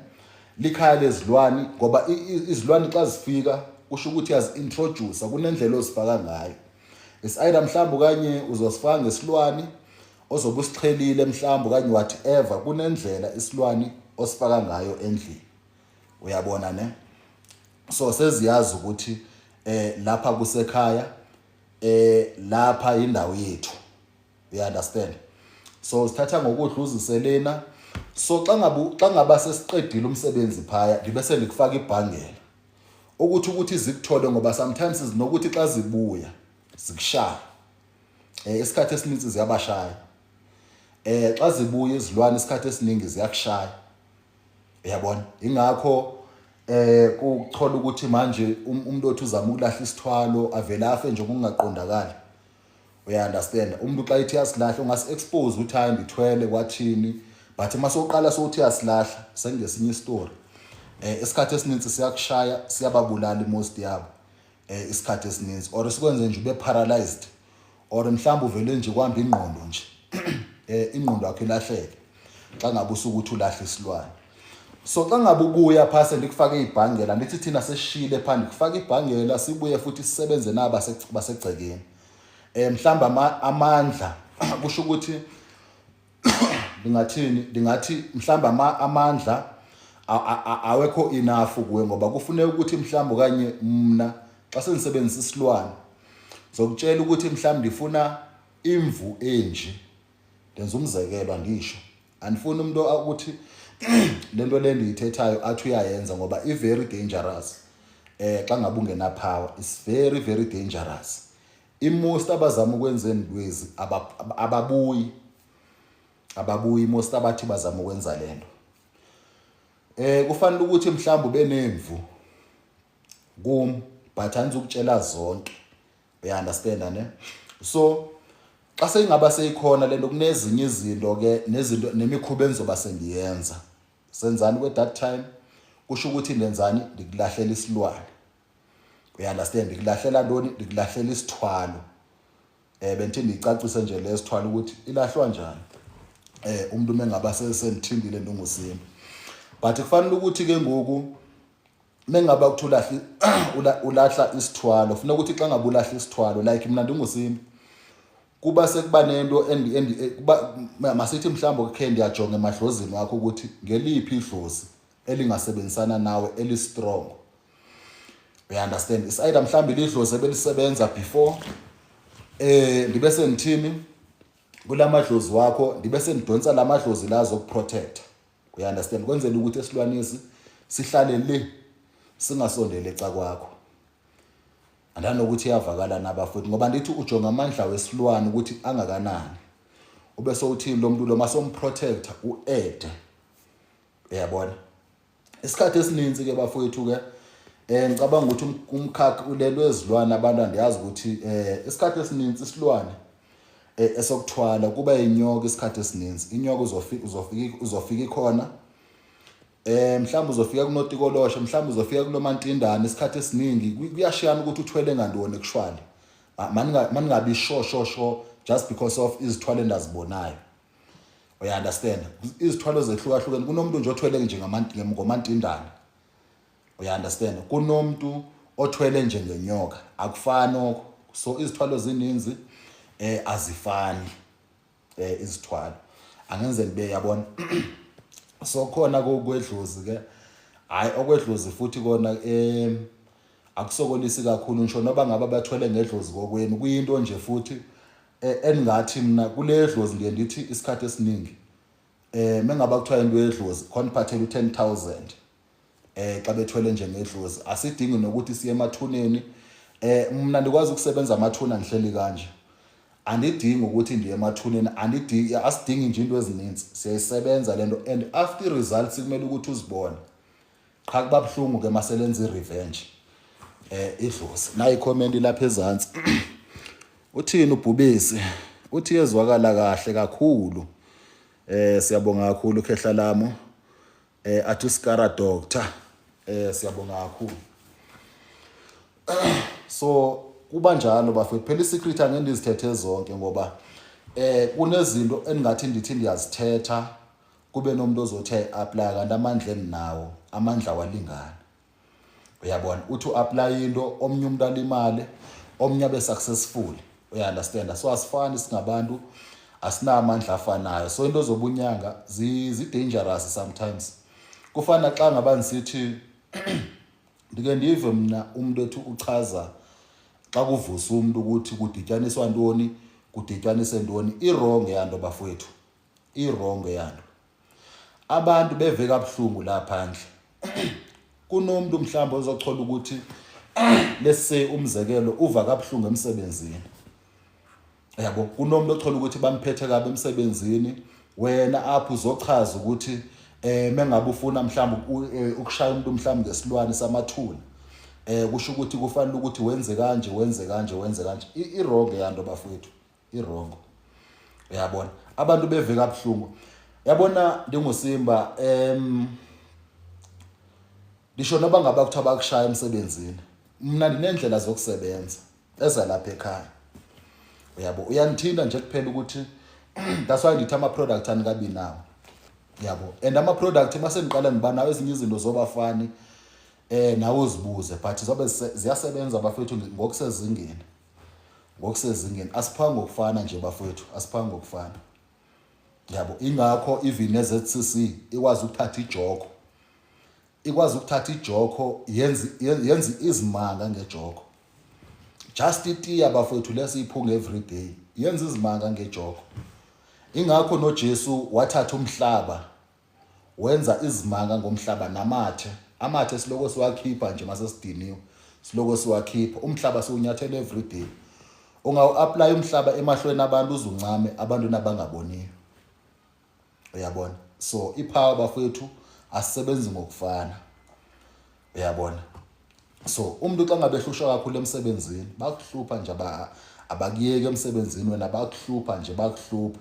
Likhaya lezilwane ngoba izilwane xa zifika kusho ukuthi yazi-introduce, kunendlela ozifaka ngayo. It's either mhlawumbe kanye uzosifaka ngesilwane ozobe usichelile mhlawumbe kanye whatever, kunendlela isilwane osifaka ngayo endlini, uyabona ne? So seziyazi ukuthi lapha kusekhaya, lapha indawo yethu, uyaunderstand? So sithatha ngokudla uziselena. So xa ngaba sesiqedile umsebenzi phaya ngibese ngikufaka ibhangela ukuthi zikuthole, ngoba sometimes zinokuthi xa zibuya zikushaya. Isikhathi esiningi ziyabashaya. Xa zibuya izilwane isikhathi esiningi ziyakushaya, uyabona? Ingakho kuthola ukuthi manje umuntu othi uzama ukulahla isithwalo avela afe nje kungaqondakali, uyaunderstand? Umuntu xa ithi yasilahla ungasi expose ukuthi hayi ngithwele kwathini, but mase uqala sokuthi yasilahla sengesinye istory. Isikhathi esiningi siyakushaya, siyababulala most yabo isikhathi esiningi, or sikwenze nje ube paralyzed, or mhlawumbe uvele nje kwamba ingqondo nje ingqondo yakho ilahleke xa ngabe usukuthi ulahla isilwane. So xa ngabe ubuya phase ndikufake ibhangela, ndithi thina sesishile pha ndikufaka ibhangela, sibuye futhi sisebenze naba basegcekeni. Mhlawumbe amandla kusho ukuthi ndingathi mhlawumbe amandla awekho enough kuwe, ngoba kufuneka ukuthi mhlawumbe kanye mna xa sengisebenzisa isilwane zokutshela ukuthi mhlawumbe ndifuna imvu enje, ndenza umzekelo, andisho andifuni umuntu ukuthi lento le ndiyithethayo athi uyayenza, ngoba i-very dangerous. Xa ngabe ungena power, it's very very dangerous. Most abazama ukwenza endwezi ababuyi most abathi bazama ukwenza lento. Kufanele ukuthi mhlawumbe ube nemvu but anzi ukutshela zonke, uyaunderstand ne? So xa sengaba seyikhona lento, kunezinye izinto ke nezinto nemikhuba enzoba sengiyenza. Senzani kwe that time? Kusho ukuthi ndenzani? Ndikulahlela isilwane, uyaunderstand? Ndikulahlela ntoni? Ndikulahlela isithwalo. Benithi ndicacise nje lesithwalo ukuthi ilahlwa njani umuntu mengaba sesendithindile ndungusimba. But kufanele ukuthi ke ngoku mengaba kuthi ulahla isithwalo, ufuna ukuthi xa ngabe ulahla isithwalo, like mina ndungusimba, kuba sekuba nento masithi mhlawumbe khe ndiyajonga emadlozini wakho ukuthi ngeliphi idlozi elingasebenzisana nawe eli-strong, uyaunderstand? It's either mhlawumbe lidlozi ebelisebenza before, ndibe sengithini kulamadlozi wakho, ndibe sengidonsa lamadlozi la zokuprotect, uyaunderstand? Kwenzela ukuthi esilwanisi sihlale le singasondele eca kwakho. Andanokuthi iyavakala nabafuthi, ngoba ndithi ujonga amandla wesilwane ukuthi angakanani, ube sowuthini lo muntu lo masomprotector uede, uyabona? Isikhathi esininzi ke bafowethu ke ngicabanga ukuthi umkhakha ulelwe ezilwane abantu andiyazi ukuthi isikhathi esininzi isilwane esokuthwala kuba inyoka. Isikhathi esininzi inyoka uzofika ikhona, mhlawumbe uzofika kunotikoloshe, mhlawumbe uzofika kulomantindane. Isikhathi esiningi kuyashiyana ukuthi uthwele ngandoni kushwale, maningabi sho just because of izithwalo endazibonayo, uyaunderstand? Izithwalo zehlukahlukene, kunomuntu nje othwele nje ngomantindane, uyaunderstand? Kunomuntu othwele nje ngenyoka, akufani okho. So izithwalo zininzi azifani izithwalo angenze libe yabona. So khona kokwedlozi ke hayi okwedlozi futhi kona akusokolisi kakhulu ngisho noba ngabe bathwele ngedlozi kokweni kuyinto nje futhi engathi mina kule dlozi ngiye ndithi isikhathi esiningi mengaba kuthiwa into yedlozi khona phathela u10,000 xa bethwele nje ngedlozi asidingi nokuthi siye emathuneni. Mina ndikwazi ukusebenza amathuna ngihleli kanje andidingi ukuthi ndiye emathuneni asidingi nje into ezininzi siyayisebenza lento and after results kumele ukuthi uzibone qha kuba buhlungu ke maselenza irevenge idlozi. Na i-comment lapha ezantsi uthini uBhubesi uthi yezwakala kahle kakhulu siyabonga kakhulu khehla lamo athi uskara doctor siyabonga kakhulu. So kuba njalo bafethu phela isecret angende izithethe zonke ngoba kunezinto engathi ndithi ndiyazithetha kube nomuntu ozothi apply kanti amandla eninawo amandla walingana. Uyabona uthi uapply into omnye umuntu alimale omnye abe successful. Uyaunderstand? So asifani singabantu asinamandla afanayo. So into zobunyanga zi dangerous sometimes. Kufana xa ngaba nisithi ndike ndive mina umuntu ethi uchaza xa kuvusa umuntu ukuthi kudityaniswa ntoni kudityanise ntoni iwrong yanto bafowethu iwrong yanto. Abantu beve kabuhlungu la phandle kunomuntu mhlawumbe ozochola ukuthi let's say umzekelo uva kabuhlungu emsebenzini. Yabo kunomuntu ochola ukuthi bamphethe kabe emsebenzini wena apho uzochaza ukuthi mengabe ufuna mhlawumbe ukushaya umuntu mhlawumbe ngesilwane samathuna kusho ukuthi kufanele ukuthi wenze kanje wenze kanje wenze kanje iwrong yanto bafowethu iwrong. Uyabona abantu beve kabuhlungu. Yabona ndinguSimba disho noba ngaba kuthi abakushaya emsebenzini mina ndinendlela zokusebenza ezalapha ekhaya. Uyabo uyanithinda nje kuphela ukuthi that's why ndithi ama product anikabi nawo. Yabo and ama product masengiqala ngiba nawo ezinye izinto zobafani nawo uzibuze but zobe ziyasebenza bafethu ngokusezingeni asiphanga ukufana nje bafethu asiphanga ukufana. Yabo ingakho even eZCC ikwazi ukuthatha ijoko yenza izimanga ngejoko. Just itiya bafethu lesiyiphunga every day yenza izimanga ngejoko. Ingakho noJesu wathatha umhlaba wenza izimanga ngomhlaba amathe siloko siwakhipha nje mase sidiniwe siloko siwakhipha umhlaba siwunyathela every day. Ungawu-apply umhlaba emahlweni abantu uzuncame abantu nabangaboniyo. Uyabona? So ipower bafethu asisebenzi ngokufana. Uyabona? So umuntu xa ngabe ehlushwa kakhulu emsebenzini bakuhlupha nje abakuyeke emsebenzini wena bakuhlupha nje bakuhlupha.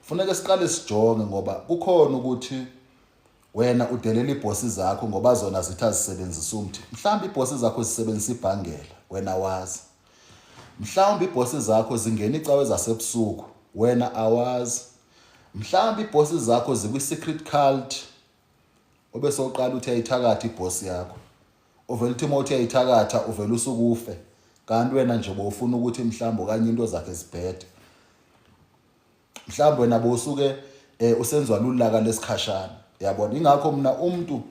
Funeka siqale sijonge ngoba kukhona ukuthi wena udelela ibossi zakho ngoba zona zithi azisebenzisa umthi. Mhlawumbe ibossi zakho zisebenzisa ibhangela wena wazi. Mhlawumbe ibossi zakho zingena icawe zasebusuku wena awazi. Mhlawumbe ibossi zakho zikwi secret cult obese uqala uthi ayithakatha ibossi yakho. Uvela uthi uma uthi ayithakatha uvela usukufe kanti wena nje bowufuna ukuthi mhlawumbe okanye into zakhe zibhede. Mhlawumbe wena bosuke usenzwa lulaka lesikhashana. Yabona ingakho mina umuntu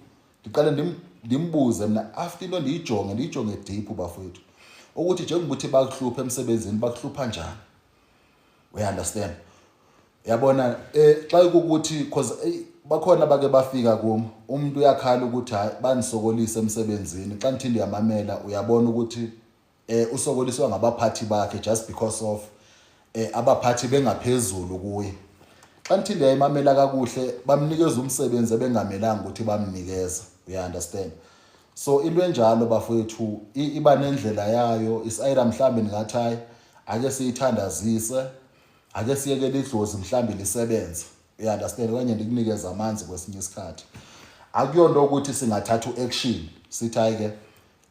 ndiqale ndimbuze mina after into ndiyijonge deep bafowethu ukuthi njengokuthi bakuhlupha emsebenzini bakuhlupha njani. We understand? Yabona xa ukuthi because bakhona bake bafika kuma umuntu uyakhala ukuthi hayi banisokolisa emsebenzini xa nithi ndiyamamela uyabona ukuthi usokoliswa ngabaphathi bakhe just because of abaphathi bengaphezulu kuye. Xa nithi ndiyayimamela kakuhle bamnikeza umsebenzi ebengamelanga ukuthi bamnikeza. You understand? So into enjalo bafowethu iba nendlela yayo isayira mhlambe ningathi hayi ake siyithandazise ake siyekele idlozi mhlambe lisebenze. You understand? Kanye ndikunikeza amanzi kwesinye isikhathi akuyonto ukuthi singathatha uaction sithi ayike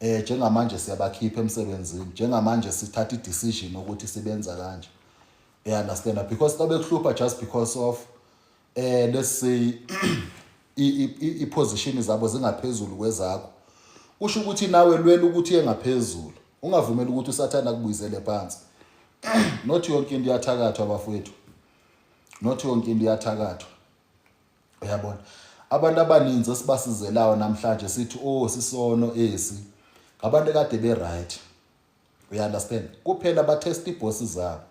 njengamanje siyabakhipha emsebenzini njengamanje sithatha idecision ukuthi sibenza kanje. You understand? Because xa bekuhlupha just because of let's say iposition zabo zingaphezulu kwezakho kusho ukuthi nawe lwela ukuthi engaphezulu ungavumeli ukuthi usathana kubuyisele phansi. not yonke into iyathakathwa bafowethu, not yonke into iyathakathwa. Uyabona, abantu abaninzi esibasizelayo namhlanje sithi sisono esi ngabantu kade be right. You understand? Kuphela batest ibosses zabo,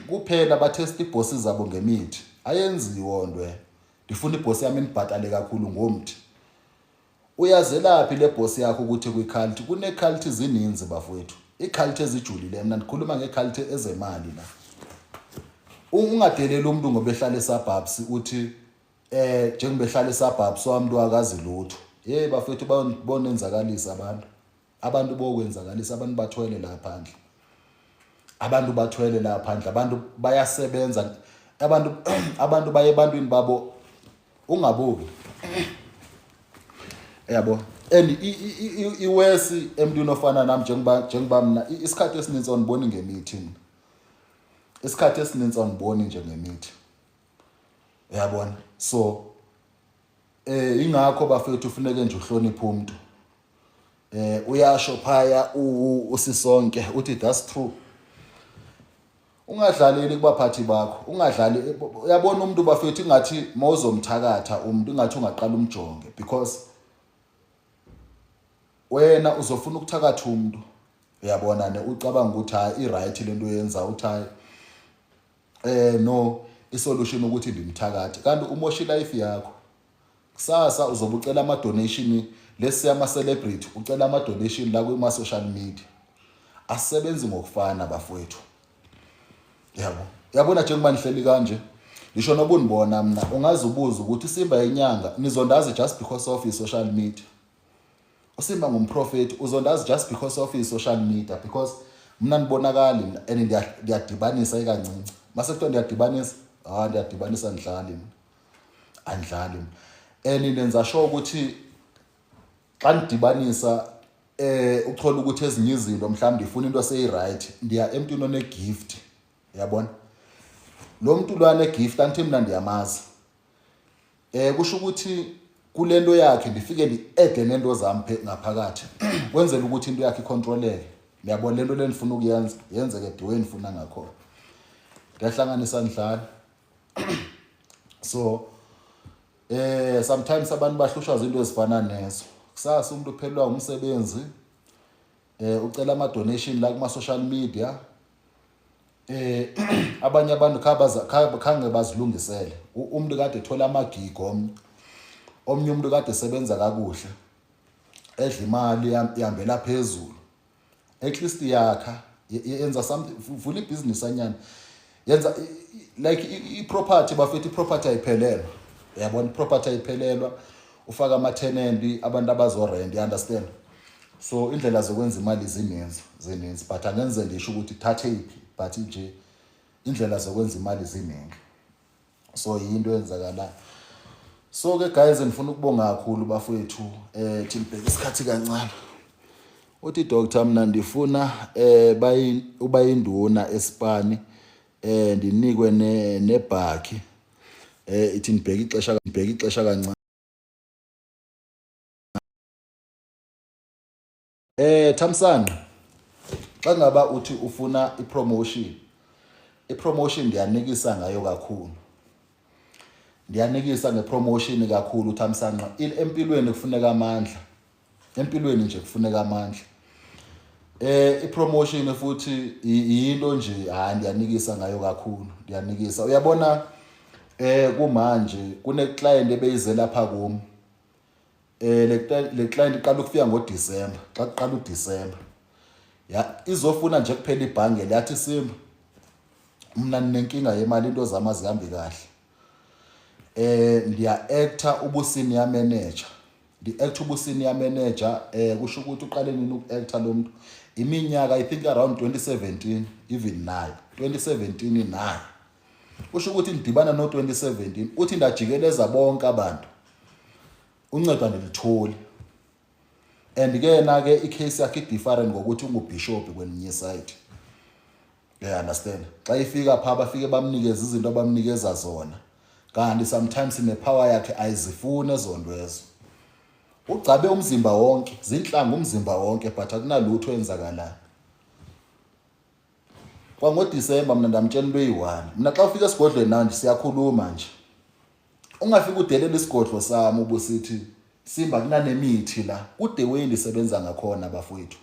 kuphela batest ibosses zabo ngemithi. Ayenziwo ndwe ndifuna ibhosi yami nibhatale kakhulu ngomthi. Uyazelaphi le boss yakho ukuthi kwi-cult? Kune-cult zininzi bafowethu, i-cult ezijulile. Mina ndikhuluma nge-cult ezemali la. Ungadeleli umuntu ngoba ehlala esuburbs uthi njengoba ehlala esuburbs umuntu akazi lutho. Bafowethu bonenzakalisa abantu bokwenzakalisa, abantu bathwele la phandle, abantu bathwele la phandle, abantu bayasebenza, abantu baye ebantwini babo ungabuki. Yabo, and iwesi emntwini ofana nami njengoba mina isikhathi esininzi oniboni ngemithi mina, isikhathi esininzi oniboni nje ngemithi. Uyabona, so ingakho bafethu ufuneke nje uhloniphe umuntu. Uyasho phaya uSisonke uthi that's true. Ungadlaleli kubaphathi bakho, ungadlali. Uyabona umuntu bafethu ingathi mawuzomthakatha umuntu ingathi ungaqala umjonge, because wena uzofuna ukuthakatha umuntu. Uyabona ne ucabanga ukuthi hayi i-right lento yenza uthi hayi no isolution ukuthi ndimthakathe, kanti umosha life yakho. Kusasa uzobucela ama donation lesi ama celebrity, ucela ama donation la kuma social media. Asebenzi ngokufana bafowethu. Yabona njengoba nihleli kanje ngisho nobunibona mina ungazibuza ukuthi Simba yenyanga nizondazi just because of social media. uSimba ngumprofeti uzondazi just because of social media, because mina nibonakali mina and ndiyadibanisa ikancinci. Mase kuthiwa ndiyadibanisa, ndiyadibanisa andlali mina, andlali mina. And nenza sure ukuthi xa ndidibanisa uthola ukuthi ezinye izinto mhlawumbe ndifuna into eseyi-right, ndiya emntwini one-gift. Uyabona, lo muntu lwana gift anti mina ndiyamazi. Kusho ukuthi kule nto yakhe ndifike ndi-ede nento zami ngaphakathi kwenzela ukuthi into yakhe icontroleke. Uyabona lento le ndifuna ukuyenza yenzeke the way ndifuna ngakhona. Ngiyahlanganisa ndlala. So sometimes abantu bahlushwa izinto ezifana nezo. Kusasa umuntu uphelwa umsebenzi, ucela ama donation la kuma social media. Abanye abantu khange bazilungisele. Umuntu kade ethola amagigo, omnye umuntu kade esebenza kakuhle, edla imali ihambela phezulu, at least yakha yenza something, vula ibusiness anyana, yenza like i-property bafethu, i-property ayiphelelwa. Uyabona, i-property ayiphelelwa, ufaka ama-tenant abantu abazorent, you understand? So indlela zokwenza imali zininzi, but angenze ngisho ukuthi thathe iphi, but nje indlela zokwenza imali ziningi. So yinto yenzakala. So ke guys, ngifuna ukubonga kakhulu bafowethu, thibheke isikhathi kancane. Uthi doctor mina ndifuna uba induna eSpani, ndinikwe nebhaki, ithi nibheke ixesha kancane. Thamsanqa, xa ngaba uthi ufuna i-promotion ndiyanikisa ngayo kakhulu. Ndiyanikisa ngepromotion kakhulu Thamsanqa. Empilweni kufuneka amandla. Empilweni nje kufuneka amandla. I-promotion futhi yinto nje ndiyanikisa ngayo kakhulu. Ndiyanikisa. Uyabona kumanje kune client ebeyize lapha kimi. Le client iqala ukufika ngoDisemba. Xa kuqala uDisemba, izofuna nje kuphela ibhange lathi Simba, mina ninenkinga yemali, into zami azihambi kahle. Ndiya-acta ubu-senior manager. Ndi-acta ubu-senior manager, kusho ukuthi uqale nini uku-acta lo muntu? Iminyaka I think around 2017, even nayo 2017 nayo. Kusho ukuthi ndidibana no-2017 uthi ndajikeleza bonke abantu, uncedo andilitholi. And ke na-ke i-case yakhe different ngokuthi ungubishop kwelinye side. You understand? Xa ifika pha bafike bamnikeza izinto abamnikeza zona, kanti sometimes nepower yakhe ayizifune zonto ezo. Ugcabe umzimba wonke, zinhlanga umzimba wonke, but akunalutho enzakalayo. kwangoDisemba mina ndamtshela into eyi-1 mina xa ufika esigodlweni nawe nje siyakhuluma nje ungafika udelela isigodlo sami ubusithi Simba kunanemithi la kude way ndisebenza ngakhona bafowethu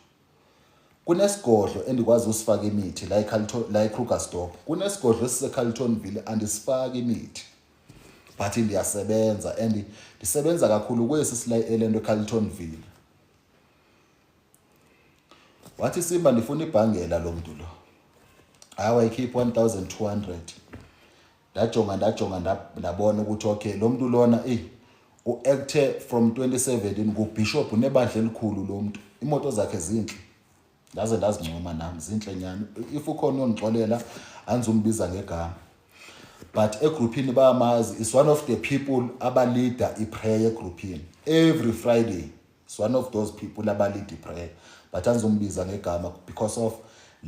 kunesigodlo endikwazi usifaka imithi la eCarlton la eKrugersdorp kunesigodlo esiseCarltonville andisifaki imithi but ndiyasebenza and ndisebenza kakhulu kwesi sila eLando eCarltonville wathi Simba ndifuna ibhangela lo muntu lo hawa ikhip 1200 ndajonga ndabona ukuthi okay lo muntu lona uacte from 2017 kuBishop nebandla elikhulu lo muntu imoto zakhe zinhle ndaze ndazincoma nami zinhle nyana if ukhona ongixolela anzumbiza ngegama but egroupini bayamazi is one of the people aba leader iprayer groupini every Friday is one of those people aba lead iprayer but anzumbiza ngegama because of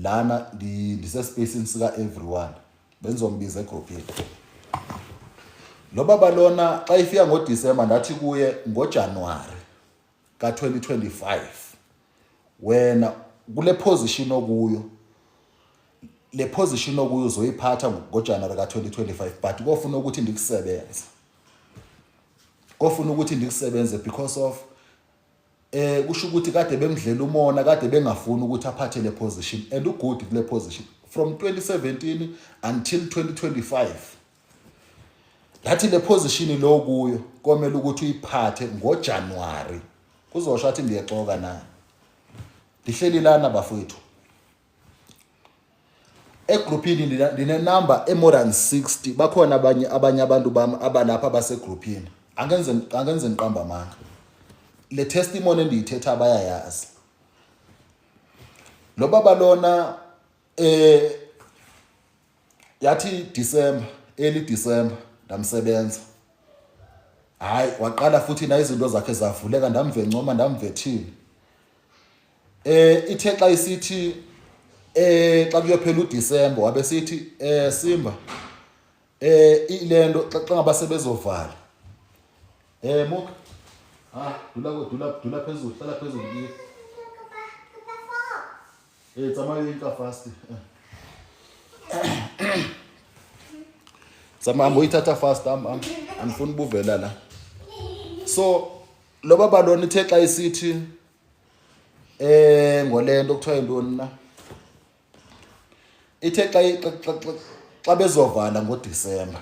lana ndise spacing sika everyone benzombiza egroupini lo baba lona xa ifika ngoDisemba ndathi kuye ngoJanuary ka2025 wena kule position okuyo le position okuyo uzoyiphatha ngoJanuary ka2025 but kofuna ukuthi ndikusebenze because of kusho ukuthi kade bemdlela umona kade bengafuni ukuthi aphathe le position and ugood kule position from 2017 until 2025 lathi le position lo kuyo komela ukuthi uyiphathe ngoJanuary kuzosho athi ndiyexoka naye ndihleli lana bafowethu egroupini ndine number more than 60 bakhona abanye abantu bami abalapha abasegroupini angenze niqamba amanga le testimony endiyithetha abayayazi lo baba lona yathi early December ndamsebenza hayi waqala futhi na izinto zakhe zavuleka ndamve ncoma ndamve thini ithe xa isithi xa kuyophela uDisemba wabe sithi Simba ilento xa ngabasebezovala muka dula phezulu hlala phezulu tsamaya inka fast tsamaya moyithatha fast anifuni buvela la so lo baba lona ithe xa isithi ngolento kuthiwa intoni na ithe xa bezovala ngoDisemba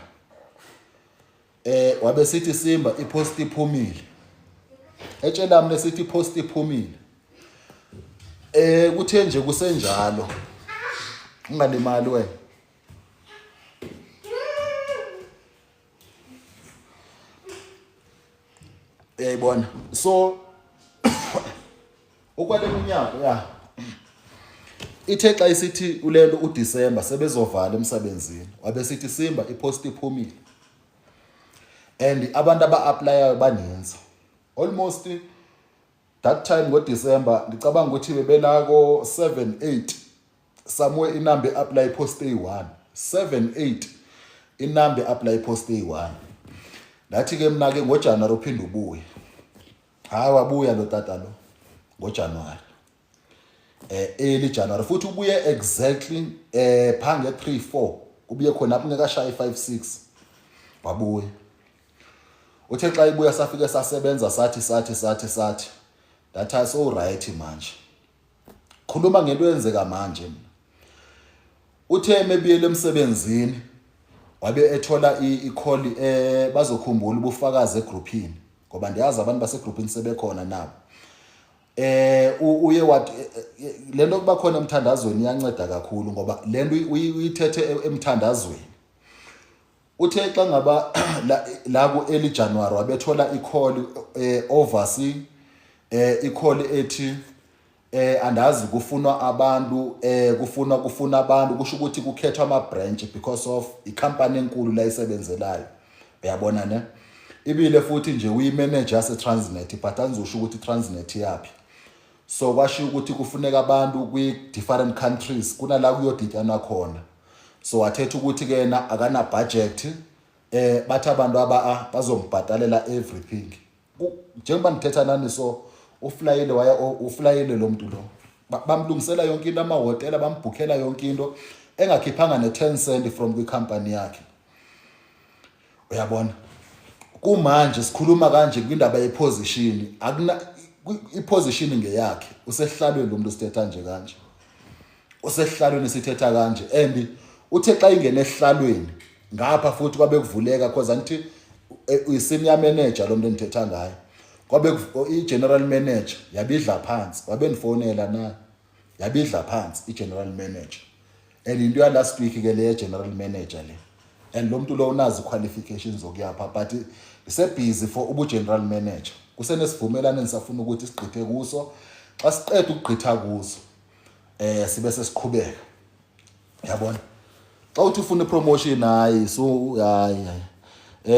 wabe sithi Simba ipost iphumile etshela mina sithi ipost iphumile kuthe nje kusenjalo ungalimali wena uyayibona so ukwale minyaka ithe xa isithi ulento uDisemba sebezovala emsebenzini wabe sithi Simba ipost iphumile and abantu aba-applyayo baninzi almost that time ngoDisemba ngicabanga ukuthi bebelako 78 somewhere inamba apply post A1 78 inamba apply post A1 ngathi ke mina ke ngoJanuary uphinde ubuye hayi wabuya lo tata lo ngoJanuary early January futhi ubuye exactly phange 3-4 kubuye khona kungekashaya 5-6 wabuye uthe xa ibuya safike sasebenza sathi that so right manje khuluma ngento yenzeka manje uthe mebiyele emsebenzini wabe ethola i-call bazokhumbula ubufakazi egroupini ngoba ndiyazi abantu basegroupini sebekhona nabo uye wathi lento kuba khona emthandazweni iyanceda kakhulu ngoba lento uyithethe emthandazweni uthe xa ngaba la ku early January wabethola i-call oversee i-call ethi andazi kufunwa abantu kufuna abantu kusho ukuthi kukhethwa ama branch because of icompany enkulu la isebenzelayo uyabona ne ibile futhi nje uyimanager seTransnet but anzusho ukuthi Transnet yapi so kwasho ukuthi kufuneka abantu kwi different countries kunala kuyoditana khona so wathetha ukuthi ke na akana budget bathi abantu bazombhatalela everything njengoba ngithetha nani so uflyele lo muntu lo bamlungisela yonke into amahotela bambhukhela yonke into engakhiphanga ne10 cent from kwicompany yakhe. Uyabona? Kumanje sikhuluma kanje kwindaba yeposition, akuna iposition ngeyakhe. Usehlalweni lo muntu sithetha nje kanje. Usehlalweni sithetha kanje and uthe xa ingene ehlalweni ngapha futhi kwabe kuvuleka because anti uyi-senior manager lo muntu enithetha ngayo. Kwabe i-general manager yabidla phansi, wabe nifonela na yabidla phansi i-general manager. And into ya last week ke le general manager le. And lo muntu lo unazi qualifications zokuyapha but ise busy for ubu general manager. Kusenesivumelane nisafuna ukuthi sigqithe kuso. Xa siqeda ukugqitha kuso sibe sesiqhubeka. Yabona? Xa uthi ufuna ipromotion hayi so hayi.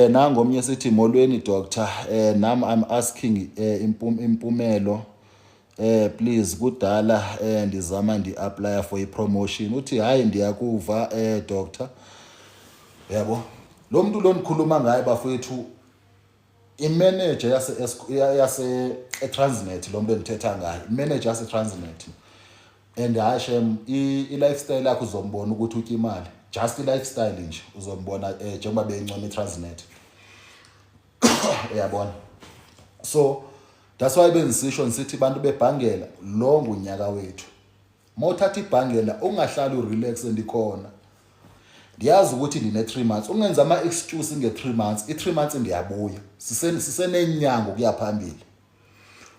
Nangomnye sithi molweni doctor, nami I'm asking impumelo please kudala ndizama apply for ipromotion. Uthi hayi ndiyakuva doctor. Yabo? Lo muntu lo nikhuluma ngaye bafowethu imanager yase Transnet lo muntu enithetha ngaye. Imanager yase Transnet. And Hashem i-lifestyle yakho uzombona ukuthi uthi imali. Just lifestyle nje uzombona njengoba beyincoma iTransnet. Uyabona? So that's why benzisho nisithi abantu bebhangela lo ngunyaka wethu. Mawuthatha ibhangela ungahlali urelax ndikhona. Ndiyazi ukuthi ndine 3 months. Ungenza ama excuse nge3 months. I3 months ndiyabuya. Sisenenyango kuyaphambili.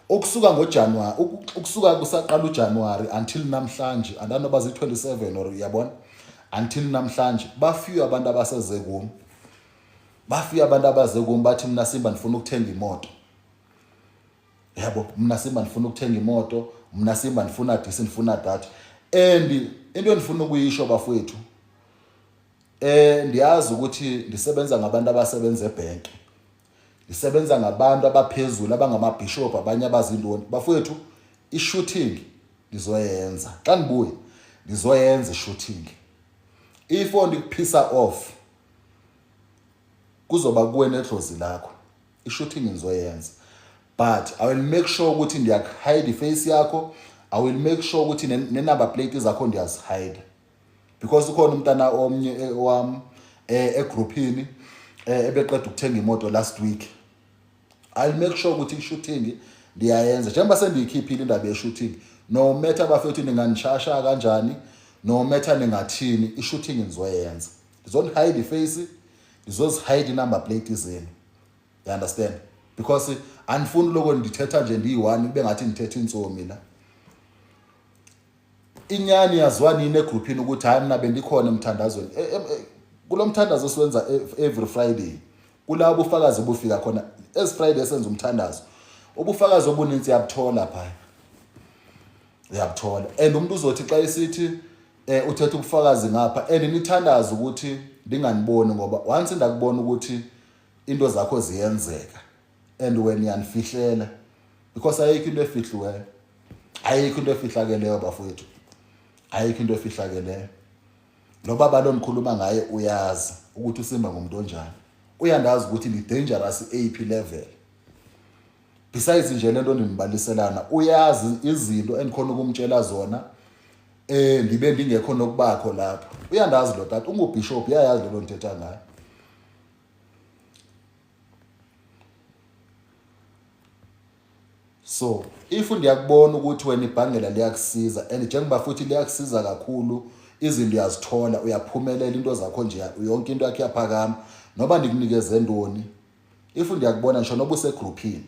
Ukusuka ngoJanuary, ukusuka kusaqala uJanuary until namhlanje, andanoba zi27 or uyabona? Until namhlanje bafika abantu abaseze kum. Bafika abantu abaze kum bathi mina Simba ndifuna ukuthenga imoto. Yabo, mina Simba ndifuna ukuthenga imoto, mina Simba ndifuna this ndifuna that. And into endifuna ukuyisho bafowethu ndiyazi ukuthi ndisebenza ngabantu abasebenza ebank. Ndisebenza ngabantu abaphezulu abangamabishop abanye abazindoni. Bafowethu i-shooting ndizoyenza. Xa ndibuye ndizoyenza i-shooting. If ndikuphisa off kuzoba kuwe nedlozi lakho. I-shooting ngizoyenza. But I will make sure ukuthi ndiyahide iface yakho. I will make sure ukuthi ne-number plate zakho ndiyazihide. Because ukhona umntana omnye wami egroupini ebeqeda ukuthenga imoto last week. I'll make sure ukuthi i-shooting ndiyayenza. Njengoba sendiyikhiphile indaba ye-shooting. No matter bafethu ninganishasha kanjani, no matter ningathini, i-shooting ngizoyenza. Ngizonhide iface, ngizozihide number plate zenu. You understand? Because anifuni lokho ndithetha nje ndiyi1 kube ngathi ndithetha insomi la. Inyani yazwani ine groupini ukuthi hayi mina bendikhona emthandazweni. Kulo mthandazo siwenza every Friday. Kulabo ufakazi obufika khona as Friday senza umthandazo. Ubufakazi obuninzi yabuthola phaya. Uyabuthola. And umuntu uzothi xa esithi uthetha ubufakazi ngapha and nithandaza ukuthi ndinganiboni ngoba once ndakubona ukuthi into zakho ziyenzeka and when yanifihlela because ayikho into efihliweyo. Ayikho into efihlakeleyo bafowethu. Ayikho into efihlakeleyo. Lo baba lo nikhuluma ngaye uyazi ukuthi uSimba ngumuntu onjani. Uyandazi ukuthi ni dangerous AP level. Besides nje lento ndinibaliselana uyazi izinto endikhona ukumtshela zona ndibe ndingekho nokubakho lapho. Uyandazi lo tata ungubishop uyayazi lo nthetha ngayo. So if ndiyakubona ukuthi wena ibhangela liyakusiza and njengoba futhi liyakusiza kakhulu izinto uyazithola uyaphumelela into zakho nje yonke into yakhe yaphakama noba ndikunikeze ndoni if ndiyakubona ngisho noba usegroupini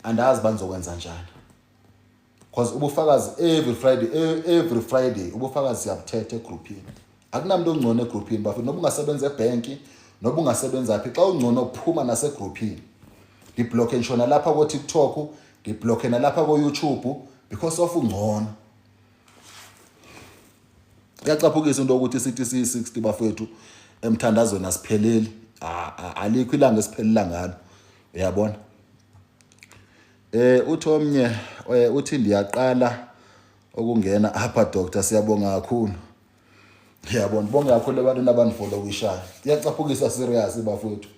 andazi banizokwenza njani because ubufakazi every Friday ubufakazi siyabuthetha egroupini akunamuntu ongcono egroupini bafuna noba ungasebenza ebanki noba ungasebenza phi xa ungcono ukuphuma nasegroupini ngiblock ngishona lapha ko TikTok ngiblock nalapha ko YouTube because of ungcono. Kuyacaphukisa into ukuthi sithi si60 bafethu emthandazweni asipheleli alikho ilanga esiphelela ngalo uyabona. Uthi omnye uthi ndiyaqala ukungena apha doctor siyabonga kakhulu. Yabona bonga kakhulu abantu abanifollowishayo. Kuyacaphukisa serious bafethu.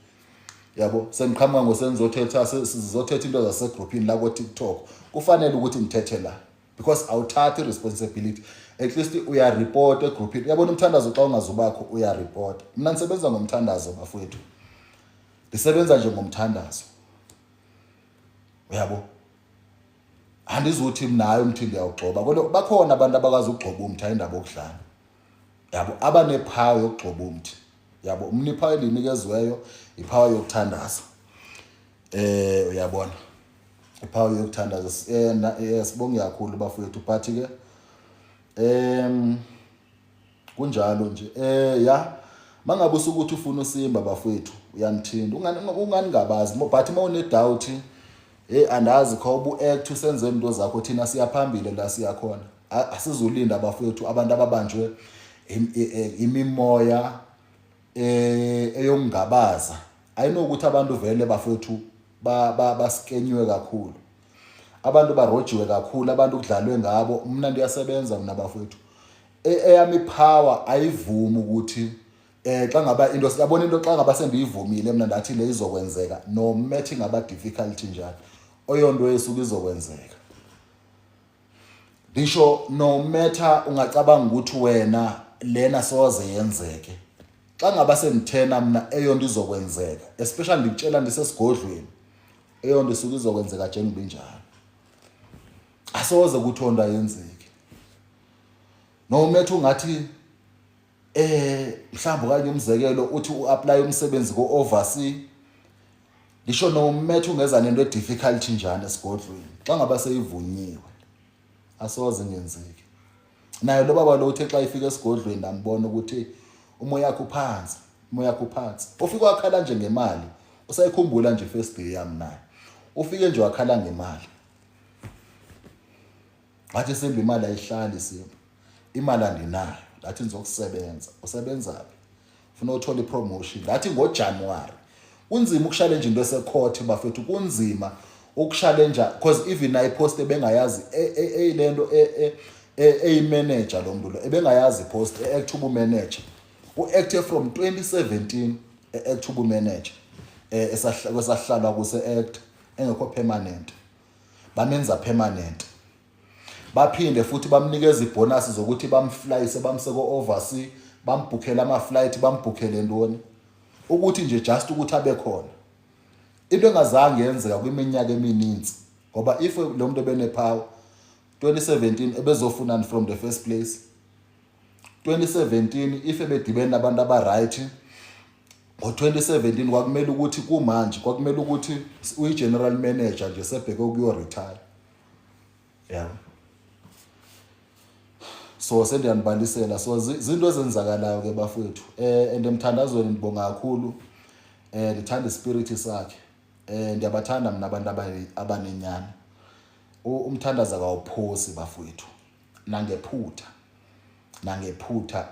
Yabo sengiqhamuka ngosenzothetha sizothetha into zasegroupini la ko TikTok kufanele ukuthi ngithethe la because awuthathi responsibility. At least uyareport egroupini. Uyabona umthandazo xa ungazubakho uyareport. Mina nisebenza ngomthandazo bafowethu. Ndisebenza nje ngomthandazo. Uyabo? Andizuthi nayo umthi ngiyawugxoba. Kodwa bakhona abantu abakwazi ukugxoba umthi indaba okudlala. Yabo abanephawu yokugxoba umthi. Yabo umniphawu elinikezweyo iphawu yokuthandaza. Uyabona? Iphawu yokuthandaza. Sibonge kakhulu bafowethu but ke kunjalo nje. Mangabe usukuthi ufuna uSimba bafowethu uyanithinda. Ungani ngabazi but mawune doubt andazi kho ubu-act usenze into zakho thina siyaphambili la siyakhona. Asizulinda bafowethu abantu ababanjwe imimoya eyongabaza. Ayinokuthi abantu vele bafowethu baskenywe kakhulu. Abantu barojiwe kakhulu, abantu kudlalwe ngabo. Mina ndiyasebenza mina bafowethu. Eyami power ayivumi ukuthi xa ngaba into siyabona into xa ngaba sendiyivumile mina ndathi le izokwenzeka no matter ngaba difficulty njani. Oyonto esuku izokwenzeka. Disho no matter ungacabanga ukuthi wena lena soze yenzeke. Xa ngaba sengithena mina eyonto izokwenzeka, especially ngitshela ndisesigodlweni. Eyonto isuku izokwenzeka njengebinjalo. Asoze kuthonda yenzeke. No matter ungathi mhlawumbe kanye umzekelo uthi uapply umsebenzi ko-oversea. Ngisho no matter ungeza nento edifficult njani esigodlweni. Xa ngaba seyivunyiwe asoze ngenzeke. Nayo lo baba lo uthe xa ifika esigodlweni nambona ukuthi umoya wakho phansi, umoya wakho phansi. Ufike wakhala nje ngemali. Usayikhumbula nje first day yami naye. Ufike nje wakhala ngemali. Wathi Simba imali ayihlali Simba. Imali andinayo. Lathi nizokusebenza. Usebenzaphi? Ufuna uthola ipromotion. Lathi ngoJanuary. Kunzima ukuchallenge into esecourt bafethu. Kunzima ukuchallenge because even nayi post ebengayazi lento manager lo muntu lo ebengayazi post act ubu manager. U-act from 2017 act ubu manager. Esahlala kuse act engekho permanent. Bamenza permanent. Baphinde futhi bamnikeza ibonus zokuthi bamflyise bamseko oversea, bambhukhela ama flight, bambhukhele ntoni. Ukuthi nje just ukuthi abe khona. Into engazange yenzeka kwiminyaka emininzi ngoba if lo muntu ebenepower 2017 ebezofunani from the first place. 2017 if ebedibene nabantu abaright ngo2017 kwakumele ukuthi kumanje kwakumele ukuthi uyi general manager nje sebheke ukuyo retire. Yeah. So sendiyanibalisela so izinto ezenzakalayo ke bafowethu and emthandazweni ngibonga kakhulu ngithanda ispirit sakhe ndiyabathanda mina abantu abanenyana umthandaza kawuphosi bafowethu nangephutha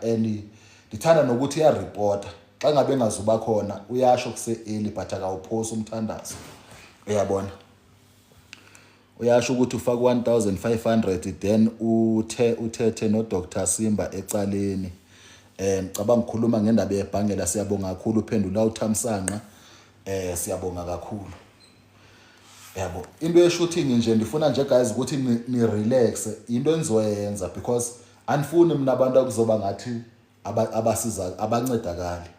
and ndithanda nokuthi uyareport xa ngabe engazuba khona uyasho kuse early but akawuphosi umthandazo. Uyabona uyasho ukuthi ufaka 1500 then uthethe no Dr Simba ecaleni. Ngicabanga ukukhuluma ngendaba yebhangela. Siyabonga kakhulu uphendula uThamsanqa. Siyabonga kakhulu. Yabo into ye-shooting nje ndifuna nje guys ukuthi ni relax into enizoyenza because anifuni mina abantu akuzoba ngathi abasiza abancedakali.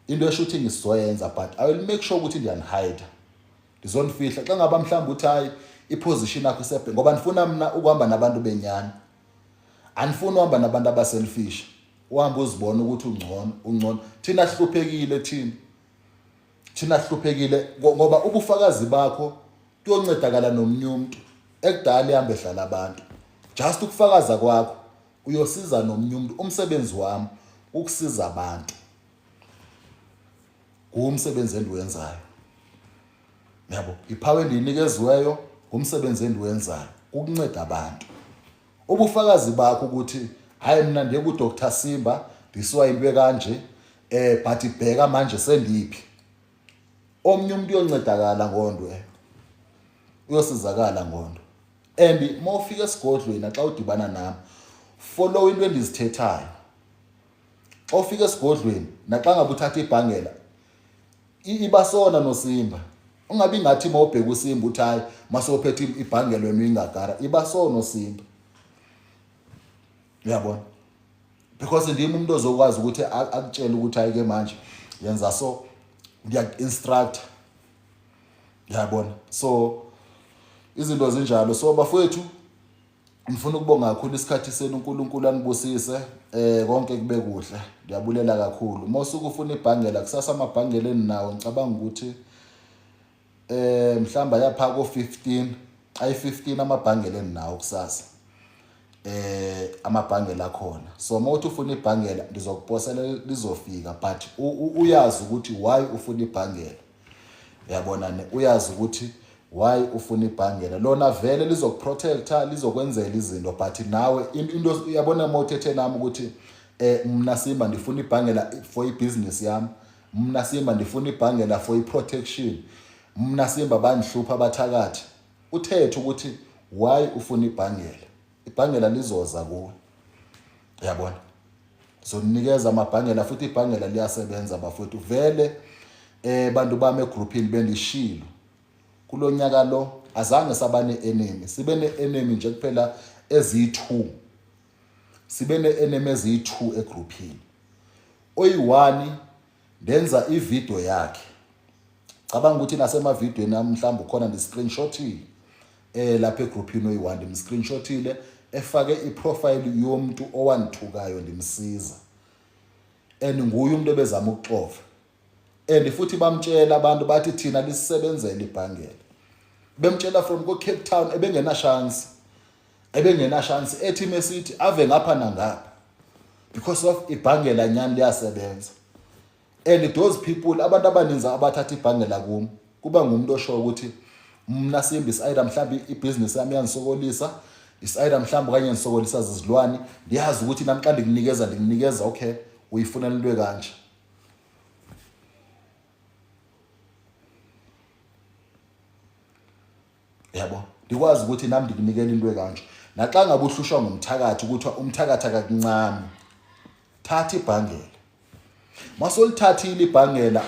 Into ye-shooting isizoyenza but I will make sure ukuthi ndiyanihide. Ndizonifihla xa ngaba mhlawumbe uthi hayi iposition yakho isebhe ngoba nifuna mina ukuhamba nabantu benyana. Anifuni uhamba nabantu abaselfish. Uhamba uzibona ukuthi ungcono. Thina sihluphekile thina sihluphekile ngoba ubufakazi bakho kuyoncedakala nomunye umuntu ekudala ihambe ehlala abantu. Just ukufakaza kwakho uyosiza nomunye umuntu. Umsebenzi wami ukusiza abantu. Umsebenzi endiwenzayo. Yabo iphawe endinikezweyo umsebenzi endiwenzayo ukunceda abantu. Ubufakazi bakho ukuthi hayi mina ndiye ku Dr Simba ndisiwa into kanje but ibheka manje sendiphi. Omnye umuntu uyoncedakala ngondo uyosizakala ngondo. And mawufika esigodlweni xa udibana nami follow into endizithethayo. Xa ufika esigodlweni naxa ngabe uthatha ibhangela ibasona noSimba ungabi ngathi mawubheka uSimba uthi hayi masophethe ibhangelo wena ingagara iba sono Simba. Uyabona? Because ndimi umuntu ozokwazi ukuthi akutshela ukuthi ayike manje yenza so ngiya-instruct. Uyabona? So izinto zinjalo. So bafowethu ngifuna ukubonga kakhulu isikhathi senu, uNkulunkulu anibusise konke kube kuhle. Ngiyabulela kakhulu. Mawusuke ufuna ibhangela kusasa amabhangela eninawo ngicabanga ukuthi mhlamba yapha ko-15 ayi-15 amabhangela eninawo kusasa. Amabhangela akhona. So mawuthi ufuna ibhangela ngizokuposela lizofika but uyazi ukuthi why ufuna ibhangela. Uyabona ne uyazi ukuthi why ufuna ibhangela. Lona vele lizokuprotecta lizokwenzela izinto but nawe into uyabona mawuthethe nami ukuthi mina Simba ndifuna ibhangela for ibusiness yami. Mina Simba ndifuna ibhangela for iprotection. Mina Simba bandihlupha abathakathi. Uthethe ukuthi why ufuna ibhangela. Ibhangela lizoza kuwe. Uyabona? So ninikeza amabhangela futhi ibhangela liyasebenza bafowethu. Vele bantu bami egroupini bendishilo. Kulonyaka lo azange sabane enemy. Sibe ne-enemy nje kuphela ezi2. Sibe ne-enemy ezi2 egroupini. Oyi1 ndenza ivideo yakhe. Cabanga ukuthi nasema video nami mhlawumbe khona ndi screenshotile. Lapha egroupini oyi1 ndim screenshotile efake iprofile yomuntu owanthukayo ndimsiza. Nguye umuntu ebezama ukuxofa. Futhi bamtshela abantu bathi thina lisebenzele ibhangela. Bemtshela from ko Cape Town ebengena chance. Ethi mesithi ave ngapha nangapha. Because of ibhangela nyani liyasebenza. Those people abantu abaninza abathatha ibhangela kumo kuba ngumuntu osho ukuthi mina Simba isayida mhlawumbe ibusiness yami yangisokolisa, isayida mhlawumbe kanye ngisokolisa zizilwane, ndiyazi ukuthi namhlanje ndikunikeza okay uyifuna into kanje. Yabo, ndikwazi ukuthi nami ndikunikele into kanje. Naxa ngabe uhlushwa ngumthakathi ukuthi umthakathi akakuncane. Thatha ibhangela. Masolithathile ibhangela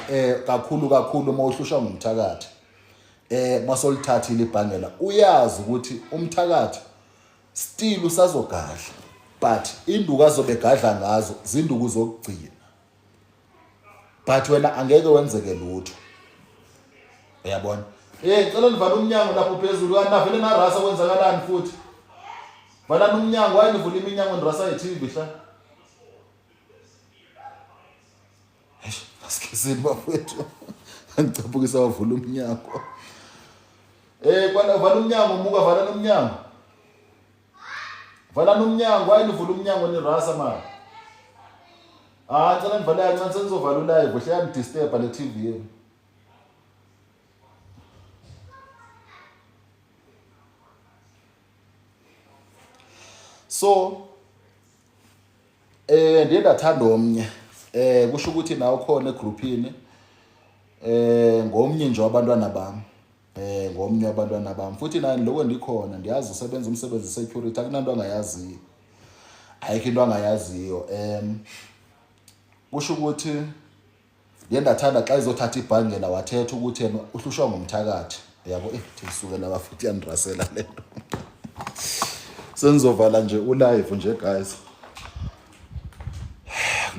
kakhulu mawuhlushwa ngumthakathi. Masolithathile ibhangela uyazi ukuthi umthakathi still usazogadla but induku azobegadla ngazo zinduku zokugcina. But wena angeke wenzeke lutho. Uyabona? Cela nivale umnyango lapho phezulu kana vele na rasa kwenzakalani futhi. Vala umnyango hayi nivula iminyango ndirasa iTV hla. Asikizini bafethu. Ngicabukisa wavula umnyango. Kwana vala umnyango muka vala umnyango. Vala umnyango hayi nivula umnyango nirasa manje. Cela nivale kancane senizovala live hle yandisturb le TV yenu. So ndiye ndathanda omnye kusho ukuthi nawe khona egroupini ngomnye nje abantwana bami ngomnye abantwana bami futhi nani lokho ndikhona ndiyazi usebenza umsebenzi security akunanto angayaziyo ayikho into angayaziyo kusho ukuthi ndiye ndathanda xa izothatha ibhangela wathetha ukuthi yena uhlushwa ngumthakathi yabo tisukela bafuthi yandirasela lento senzovala nje ulive nje guys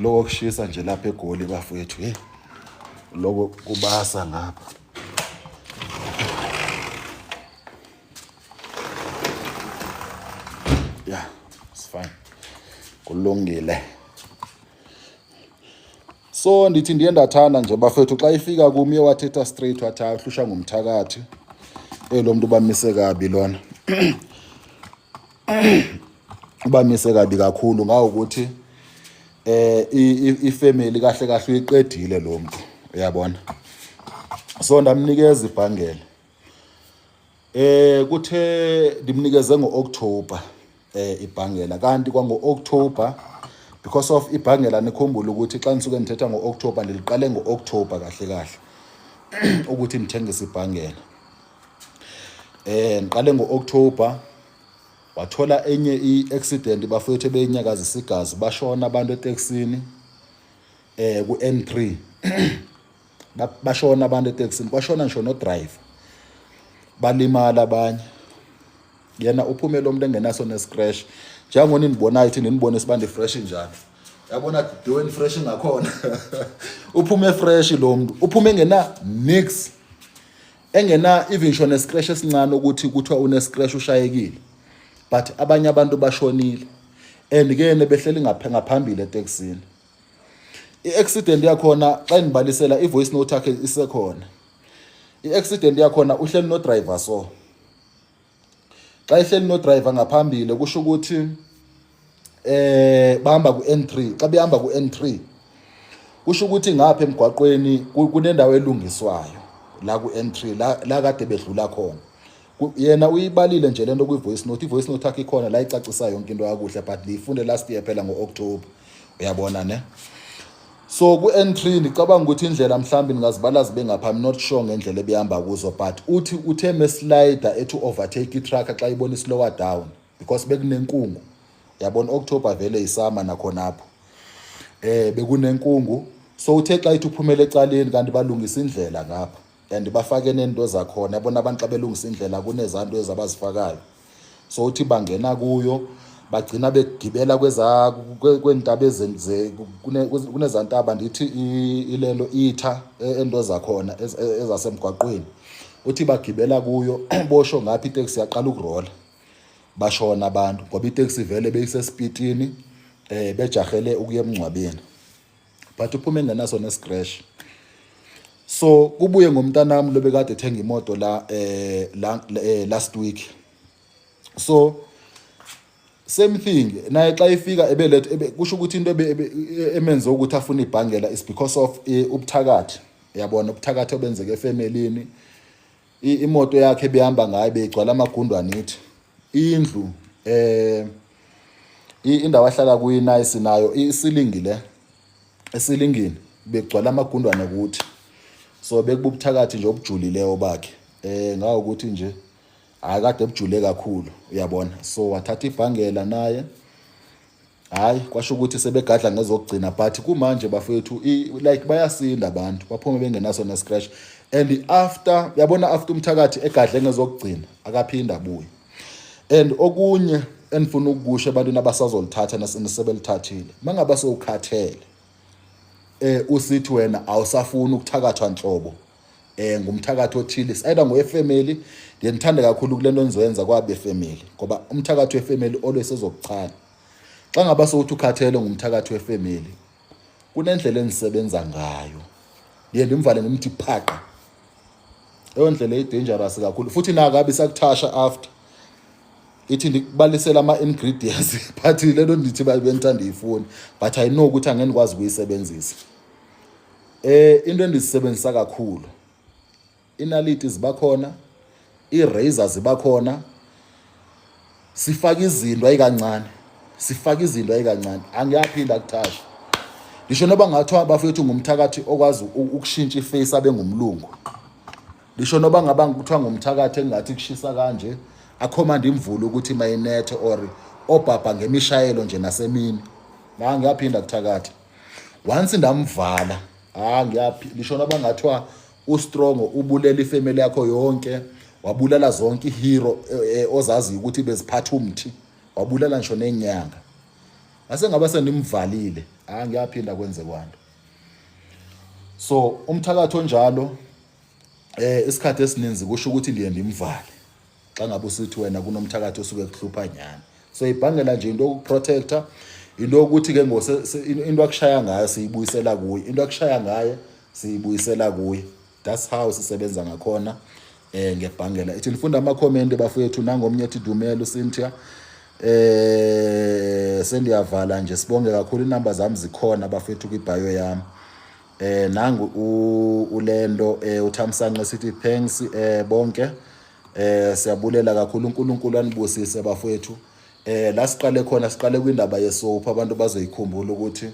lokho kushisa nje lapha eGoli bafowethu lokho kubasa ngapha yeah it's fine kulungile. So ndithi ndiye ndathanda nje bafethu xa ifika kumi wathetha straight wathi uhlusha ngumthakathi lo muntu bamise kabi lona bamise kabi kakhulu ngawo ukuthi ifamily kahle kahle uyiqedile lo muntu uyabona. So ndamnikeza ibhangela kuthe ndimnikeze ngoOctober ibhangela kanti kwangoOctober because of ibhangela nikhumbula ukuthi xa nisuke nithetha ngoOctober niliqale ngoOctober kahle kahle ukuthi nithengise ibhangela niqale ngoOctober wathola enye iaccident bafowethu beyinyakaza igazi bashona abantu eTexini ku N3 bashona abantu etekisini, kwashona ngisho no driver, balimala abanye. Yena uphume lo muntu engenaso ne-scratch. Njengona inibonayo ithi ninibone isibande fresh njani. Yabona doing fresh ngakhona. Uphume fresh lo muntu, uphume engena nix. Engena even ngisho ne-scratch esincane ukuthi kuthiwa une-scratch ushayekile. But abanye abantu bashonile. And ke behleli ngaphambili etekisini. I-accident yakhona xa nibalisela i-voice note yakhe isekhona. I-accident yakhona uhleli no driver so. Xa ihleli no driver ngaphambili kusho ukuthi bahamba ku N3. Xa behamba ku N3 kusho ukuthi ngapha emgwaqweni kunendawo elungiswayo la ku N3 la kade bedlula khona. Yena uyibalile nje lento kwi-voice note. I-voice note yakhe ikhona la icacisa yonke into yakuhle, but lifunde last year phela ngo-October. Uyabona ne? So ku N3 ngicabanga ukuthi indlela mhlambi ngazibala zibe ngapha, I'm not sure ngendlela ebehamba kuzo, but uthi uthe meslider ethu overtake i-truck xa ibona slower down because bekunenkungu. Yabona October vele isama nakhonapho. Bekunenkungu. So uthe xa ithi uphumele ecaleni kanti balungisa indlela ngapha. And bafake nento zakhona. Yabona abantu xa belungisa indlela kunezanto ezabazifakayo. So uthi bangena kuyo bagcina begibela kwentaba ezenze kunezantaba ndithi ilelo itha ento zakhona ezasemgwaqweni. Uthi bagibela kuyo bosho ngapha itaxi yaqala ukurola. Bashona abantu ngoba itaxi vele beyisespeedini bejahele ukuya emncwabeni. But uphume engenaso ne-scratch. So kubuye ngomntanami lo bekade ethenga imoto last week. So same thing naye xa ifika ebelethe kusho ukuthi into emenze ukuthi afune ibhangela is because of ubuthakathi. Yabona ubuthakathi obenzeke efamilini. Imoto yakhe behamba ngayo begcwala amagundwane nithi. Indlu indawo ahlala kuyi nice nayo isilingile. Esilingini begcwala amagundwane ukuthi. So bekubuthakathi nje obujulileyo bakhe. Ngawo ukuthi nje akade ebujule kakhulu uyabona. So wathatha ibhangela naye. Hayi kwasho ukuthi sebegadla ngezokugcina, but kumanje bafethu like bayasinda abantu baphume bengenaso na scratch. And after yabona after umthakathi egadle ngezokugcina akaphinda abuye. And okunye enifuna ukukusho abantu abasazolithatha nasebelithathile mangabe sewukhathele usithi wena awusafuna ukuthakathwa nhlobo ngumthakatho othile either ngowefamily. Ngiyithanda kakhulu kulento enzoyenza kwabe family ngoba umthakatho wefamily always ezokuchala. Xa ngaba sowuthi ukhathele ngumthakatho wefamily kunendlela enisebenza ngayo. Ndimvale ngimthi phaqa. Leyo ndlela edangerous kakhulu futhi nakabi sakuthasha after ithi ndikubalisela ama ingredients but lento ndithi bengithanda ifuni but I know ukuthi angeke ngikwazi ukuyisebenzisa. Into endisebenzisa kakhulu inaliti zibakhona, i-razor zibakhona, sifaka izinto ayikancane, angiyaphinda kuthasha. Ngisho noba ngathiwa bafethu ngumthakathi okwazi ukushintsha iface abe ngumlungu. Ngisho noba ngaba ngikuthiwa ngumthakathi engathi kushisa kanje akhomanda imvula ukuthi mayinethe or obhabha ngemishayelo nje nasemini. Ngiyaphinda kuthakatha. Once ndamvala, ngisho noba ngathiwa ustrong ubulela ifamily yakho yonke, wabulela zonke ihero ozazi ukuthi beziphatha umthi, wabulela ngisho nenyanga. Ngase ngaba senimvalile, ngiyaphinda kwenze kwanto. So umthakatho njalo isikhathi esininzi kusho ukuthi ndiye ndimvale. Xa ngabe usithi wena kunomthakatho osuke kuhlupha nyana. So ibhangela nje into yokuprotector, into ukuthi ke into akushaya ngayo siyibuyisela kuye, into akushaya ngayo siyibuyisela kuye. That's how sisebenza ngakhona ngebhangela. Ithi nifunda ama comment bafethu nangomnye ethi Dumelo Cynthia. Sendiyavala nje sibonge kakhulu inamba zami zikhona bafethu kwibio yami. Nangu ulendo uThamsanqa sithi thanks bonke. Siyabulela kakhulu uNkulunkulu anibusise bafethu. La siqale khona siqale kwindaba yesoap abantu bazoyikhumbula ukuthi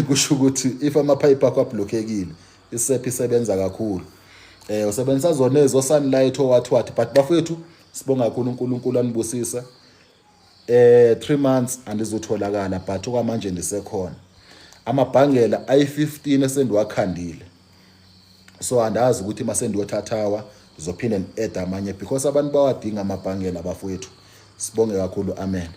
kusho ukuthi if amapipe akho ablockekile isephi isebenza kakhulu. Usebenzisa zona ezo sunlight what but bafethu sibonga kakhulu uNkulunkulu anibusise. 3 months andizotholakala but okwamanje ndisekhona. Amabhangela ayi15 esendiwakhandile. so andazi ukuthi mase ndiyothathawa zophinde add amanye because abantu bawadinga amabhangela bafowethu. Sibonge kakhulu, amen.